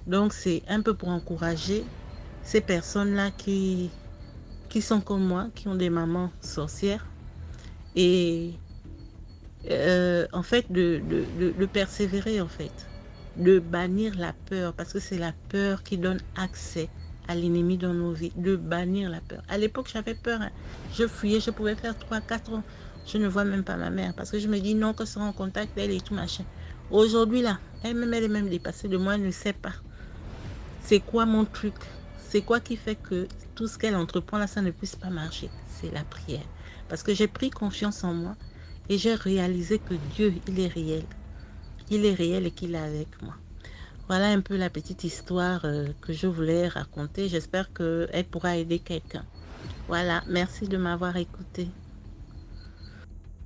Donc, c'est un peu pour encourager ces personnes-là qui sont comme moi, qui ont des mamans sorcières. Et en fait, de persévérer, en fait. De bannir la peur, parce que c'est la peur qui donne accès à l'ennemi dans nos vies. De bannir la peur. À l'époque, j'avais peur. Hein. Je fuyais, je pouvais faire 3-4 ans. Je ne vois même pas ma mère, parce que je me dis non, que sera en contact d'elle et tout machin. Aujourd'hui, là, elle est même dépassée de moi, elle ne sait pas. C'est quoi mon truc? C'est quoi qui fait que tout ce qu'elle entreprend là, ça ne puisse pas marcher? C'est la prière. Parce que j'ai pris confiance en moi et j'ai réalisé que Dieu, il est réel. Il est réel et qu'il est avec moi. Voilà un peu la petite histoire que je voulais raconter. J'espère qu'elle pourra aider quelqu'un. Voilà, merci de m'avoir écouté.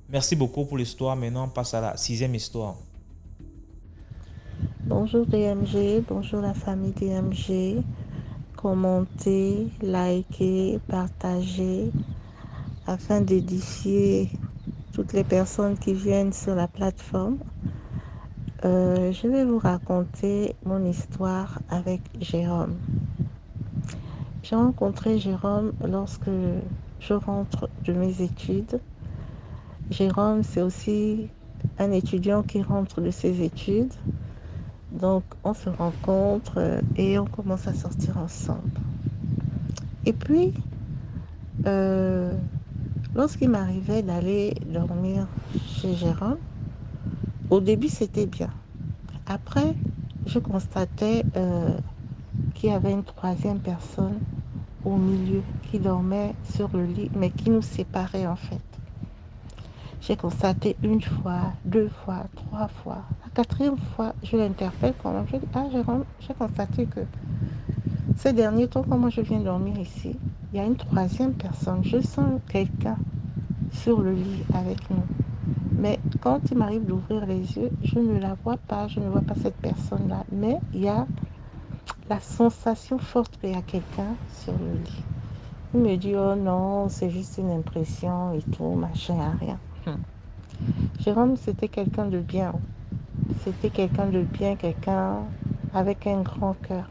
Merci beaucoup pour l'histoire. Maintenant, on passe à la 6e histoire. Bonjour DMG, bonjour la famille DMG. Commentez, likez, partagez afin d'édifier toutes les personnes qui viennent sur la plateforme. Je vais vous raconter mon histoire avec Jérôme. J'ai rencontré Jérôme lorsque je rentre de mes études. Jérôme, c'est aussi un étudiant qui rentre de ses études. Donc, on se rencontre et on commence à sortir ensemble. Et puis, lorsqu'il m'arrivait d'aller dormir chez Jérôme, au début, c'était bien. Après, je constatais qu'il y avait une troisième personne au milieu qui dormait sur le lit, mais qui nous séparait en fait. J'ai constaté une fois, deux fois, trois fois. La quatrième fois, je l'interpelle quand même. Je dis, ah Jérôme, j'ai constaté que ces derniers temps, quand moi je viens dormir ici, il y a une troisième personne. Je sens quelqu'un sur le lit avec nous. Mais quand il m'arrive d'ouvrir les yeux, je ne la vois pas, je ne vois pas cette personne-là. Mais il y a la sensation forte qu'il y a quelqu'un sur le lit. Il me dit, oh non, c'est juste une impression et tout, machin, rien. Jérôme, c'était quelqu'un de bien. C'était quelqu'un de bien, quelqu'un avec un grand cœur.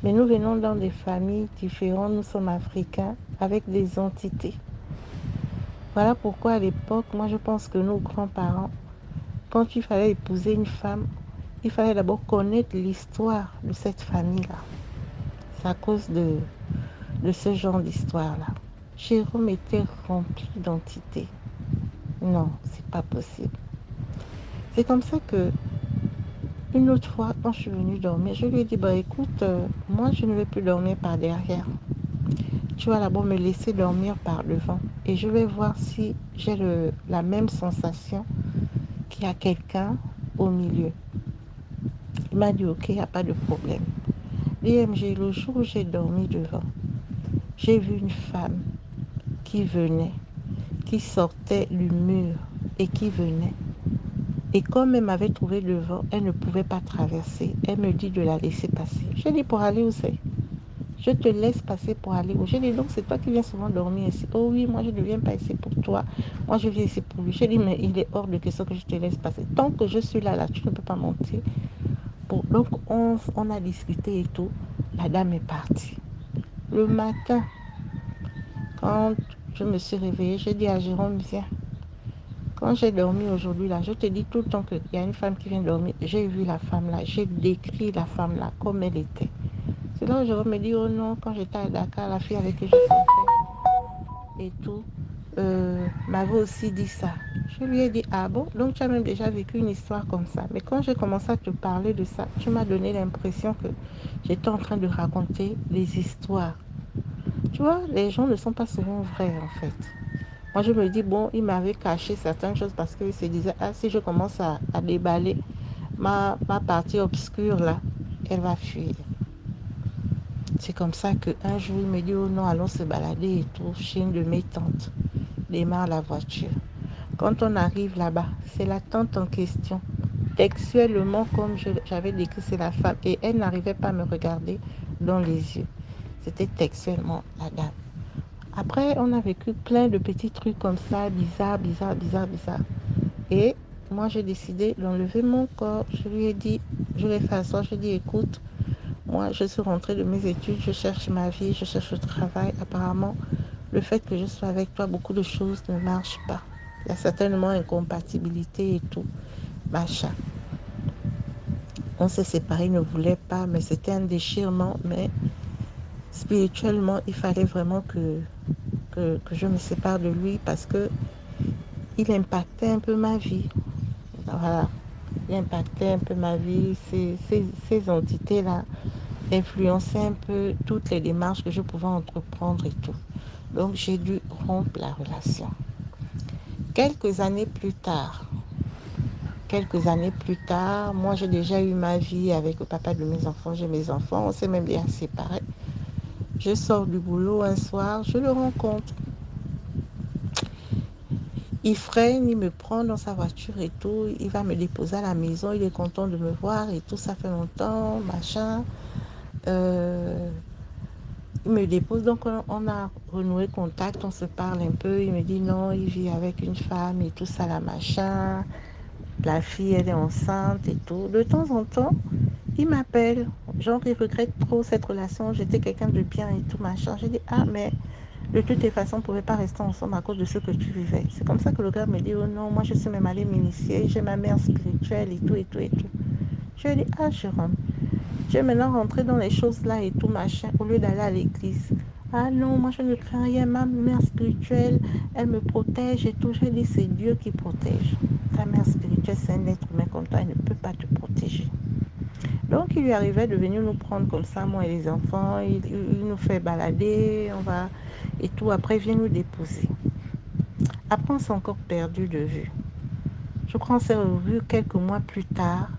Mais nous venons dans des familles différentes, nous sommes africains, avec des entités. Voilà pourquoi à l'époque, moi je pense que nos grands-parents, quand il fallait épouser une femme, il fallait d'abord connaître l'histoire de cette famille-là. C'est à cause de ce genre d'histoire-là. Jérôme était rempli d'entités. Non, c'est pas possible. C'est comme ça que, une autre fois, quand je suis venue dormir, je lui ai dit, bah écoute, moi je ne vais plus dormir par derrière. Tu vas d'abord me laisser dormir par devant. Et je vais voir si j'ai la même sensation qu'il y a quelqu'un au milieu. Il m'a dit, ok, il n'y a pas de problème. DMG, le jour où j'ai dormi devant, j'ai vu une femme qui venait, qui sortait du mur et qui venait. Et comme elle m'avait trouvé devant, elle ne pouvait pas traverser. Elle me dit de la laisser passer. J'ai dit, pour aller où c'est? Je te laisse passer pour aller où? J'ai dit, donc c'est toi qui viens souvent dormir ici. Oh oui, moi je ne viens pas ici pour toi. Moi je viens ici pour lui. J'ai dit, mais il est hors de question que je te laisse passer. Tant que je suis là, tu ne peux pas monter. Bon, donc on a discuté et tout. La dame est partie. Le matin, quand je me suis réveillée, j'ai dit à Jérôme, viens. Quand j'ai dormi aujourd'hui, là, je te dis tout le temps qu'il y a une femme qui vient dormir. J'ai vu la femme là, j'ai décrit la femme là comme elle était. C'est là où Jérôme me dit, oh non, quand j'étais à Dakar, la fille avec qui je sortais et tout, m'avait aussi dit ça. Je lui ai dit, ah bon, donc tu as même déjà vécu une histoire comme ça. Mais quand j'ai commencé à te parler de ça, tu m'as donné l'impression que j'étais en train de raconter des histoires. Tu vois, les gens ne sont pas souvent vrais en fait. Moi, je me dis, bon, il m'avait caché certaines choses parce qu'il se disait, ah, si je commence à déballer ma partie obscure là, elle va fuir. C'est comme ça qu'un jour, il me dit, oh non, allons se balader et tout, chez une de mes tantes. Démarre la voiture. Quand on arrive là-bas, c'est la tante en question. Textuellement, comme j'avais décrit, c'est la femme. Et elle n'arrivait pas à me regarder dans les yeux. C'était textuellement la dame. Après, on a vécu plein de petits trucs comme ça, bizarres. Et moi, j'ai décidé d'enlever mon corps. Je lui ai dit, je l'ai fait asseoir, je lui ai dit, écoute, moi, je suis rentrée de mes études, je cherche ma vie, je cherche le travail. Apparemment, le fait que je sois avec toi, beaucoup de choses ne marchent pas. Il y a certainement incompatibilité et tout, machin. On s'est séparés, il ne voulait pas, mais c'était un déchirement. Mais spirituellement, il fallait vraiment que je me sépare de lui parce que il impactait un peu ma vie. Voilà. Il impactait un peu ma vie. Ces entités-là influençaient un peu toutes les démarches que je pouvais entreprendre et tout. Donc, j'ai dû rompre la relation. Quelques années plus tard, moi, j'ai déjà eu ma vie avec le papa de mes enfants. J'ai mes enfants, on s'est même bien séparés. Je sors du boulot un soir, je le rencontre. Il freine, il me prend dans sa voiture et tout. Il va me déposer à la maison. Il est content de me voir et tout. Ça fait longtemps, machin. Il me dépose. Donc, on a renoué contact. On se parle un peu. Il me dit non, il vit avec une femme et tout ça, la machin. La fille, elle est enceinte et tout. De temps en temps, il m'appelle. Genre, il regrette trop cette relation. J'étais quelqu'un de bien et tout, machin. J'ai dit, ah, mais de toutes les façons, on ne pouvait pas rester ensemble à cause de ce que tu vivais. C'est comme ça que le gars me dit, oh non, moi je suis même allée m'initier, j'ai ma mère spirituelle et tout. Je lui ai dit, ah Jérôme, tu es maintenant rentré dans les choses là et tout, machin, au lieu d'aller à l'église. Ah non, moi je ne crains rien, ma mère spirituelle, elle me protège et tout. J'ai dit, c'est Dieu qui protège. Ta mère spirituelle, c'est un être humain comme toi, elle ne peut pas te protéger. Donc, il lui arrivait de venir nous prendre comme ça, moi et les enfants. Il nous fait balader, on va et tout. Après, il vient nous déposer. Après, on s'est encore perdu de vue. Je crois qu'on s'est revu quelques mois plus tard.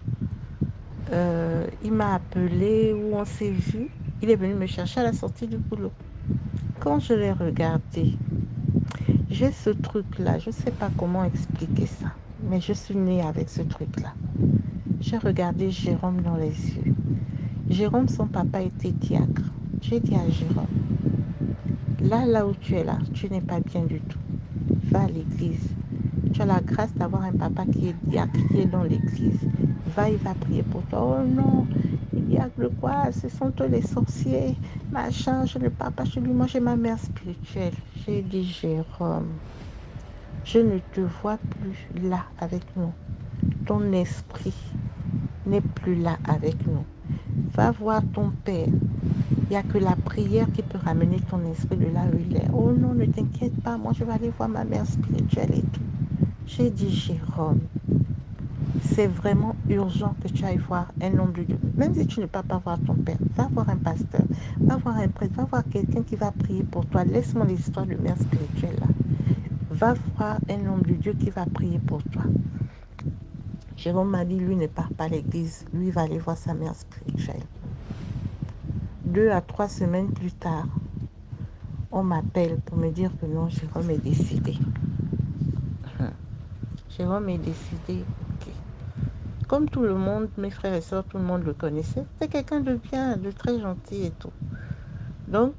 Il m'a appelé ou on s'est vu. Il est venu me chercher à la sortie du boulot. Quand je l'ai regardé, j'ai ce truc-là. Je ne sais pas comment expliquer ça, mais je suis née avec ce truc-là. J'ai regardé Jérôme dans les yeux. Jérôme, son papa était diacre. J'ai dit à Jérôme, là où tu es là, tu n'es pas bien du tout. Va à l'église. Tu as la grâce d'avoir un papa qui est diacre, qui est dans l'église. Va, il va prier pour toi. Oh non, les diacres quoi? Ce sont tous les sorciers. Machin, je ne parle pas chez lui. Moi, j'ai ma mère spirituelle. J'ai dit, Jérôme, je ne te vois plus là avec nous. Ton esprit n'est plus là avec nous. Va voir ton père. Il n'y a que la prière qui peut ramener ton esprit de là où il est. Oh non, ne t'inquiète pas, moi je vais aller voir ma mère spirituelle et tout. J'ai dit, Jérôme, c'est vraiment urgent que tu ailles voir un homme de Dieu. Même si tu ne peux pas voir ton père, va voir un pasteur, va voir un prêtre, va voir quelqu'un qui va prier pour toi. Laisse-moi l'histoire de mère spirituelle là. Va voir un homme de Dieu qui va prier pour toi. Jérôme m'a dit, lui ne part pas à l'église, lui il va aller voir sa mère spirituelle. 2 à 3 semaines plus tard, on m'appelle pour me dire que non, Jérôme est décédé. Jérôme est décédé. Okay. Comme tout le monde, mes frères et sœurs, tout le monde le connaissait. C'est quelqu'un de bien, de très gentil et tout. Donc,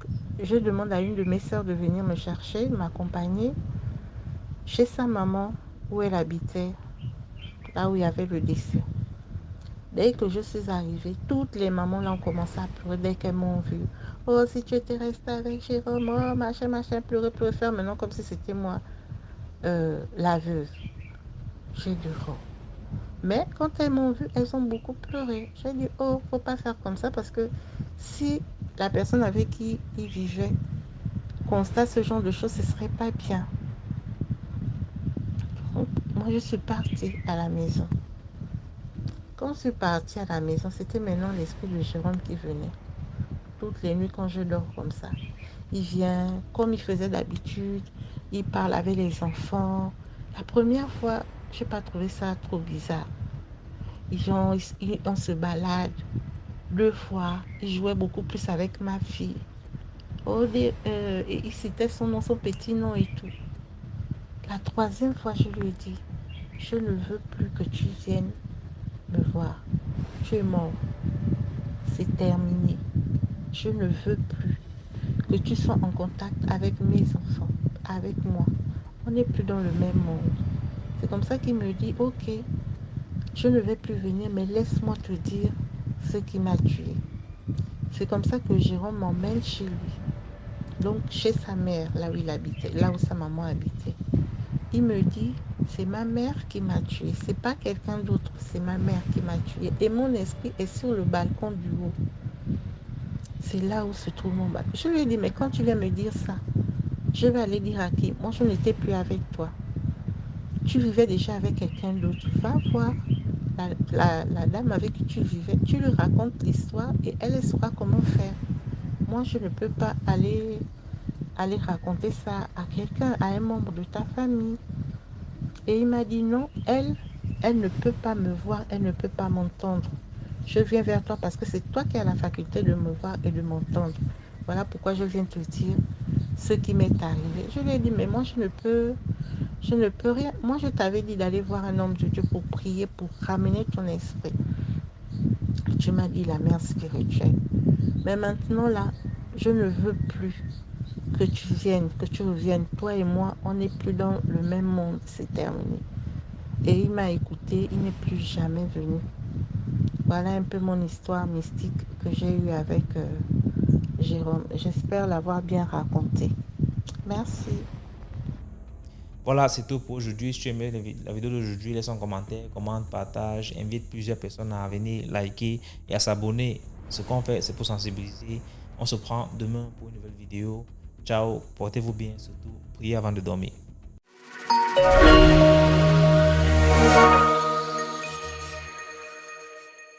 je demande à une de mes sœurs de venir me chercher, m'accompagner chez sa maman où elle habitait, là où il y avait le décès. Dès que je suis arrivée, toutes les mamans là ont commencé à pleurer dès qu'elles m'ont vue. Oh, si tu étais restée avec Jérôme, oh, machin, pleurer, faire maintenant comme si c'était moi, la veuve. J'ai dit, oh. Mais quand elles m'ont vue, elles ont beaucoup pleuré. J'ai dit, oh, faut pas faire comme ça parce que si la personne avec qui il vivait constate ce genre de choses, ce serait pas bien. Donc, moi, je suis partie à la maison. Quand je suis partie à la maison, c'était maintenant l'esprit de Jérôme qui venait. Toutes les nuits quand je dors comme ça. Il vient, comme il faisait d'habitude, il parle avec les enfants. La première fois, je n'ai pas trouvé ça trop bizarre. On se balade. 2 fois, il jouait beaucoup plus avec ma fille. Il citait son nom, son petit nom et tout. La 3e fois, je lui ai dit, je ne veux plus que tu viennes me voir. Tu es mort. C'est terminé. Je ne veux plus que tu sois en contact avec mes enfants, avec moi. On n'est plus dans le même monde. C'est comme ça qu'il me dit, ok, je ne vais plus venir, mais laisse-moi te dire ce qui m'a tué. C'est comme ça que Jérôme m'emmène chez lui. Donc chez sa mère, là où il habitait, là où sa maman habitait. Il me dit, c'est ma mère qui m'a tué. C'est pas quelqu'un d'autre, c'est ma mère qui m'a tué. Et mon esprit est sur le balcon du haut. C'est là où se trouve mon balcon. Je lui ai dit, mais quand tu viens me dire ça, je vais aller dire à qui? Moi, je n'étais plus avec toi. Tu vivais déjà avec quelqu'un d'autre. Va voir la dame avec qui tu vivais. Tu lui racontes l'histoire et elle saura comment faire. Moi, je ne peux pas aller raconter ça à quelqu'un, à un membre de ta famille. Et il m'a dit non, elle ne peut pas me voir, elle ne peut pas m'entendre. Je viens vers toi parce que c'est toi qui as la faculté de me voir et de m'entendre. Voilà pourquoi je viens te dire ce qui m'est arrivé. Je lui ai dit, mais moi je ne peux rien. Moi je t'avais dit d'aller voir un homme de Dieu pour prier, pour ramener ton esprit. Tu m'as dit la mère spirituelle. Mais maintenant là, je ne veux plus que tu viennes, que tu reviennes. Toi et moi, on n'est plus dans le même monde, c'est terminé. Et il m'a écouté, il n'est plus jamais venu. Voilà un peu mon histoire mystique que j'ai eue avec Jérôme. J'espère l'avoir bien raconté. Merci. Voilà, c'est tout pour aujourd'hui. Si tu aimais la vidéo d'aujourd'hui, laisse un commentaire, commente, partage, invite plusieurs personnes à venir liker et à s'abonner. Ce qu'on fait, c'est pour sensibiliser. On se prend demain pour une nouvelle vidéo. Ciao, portez-vous bien, surtout priez avant de dormir.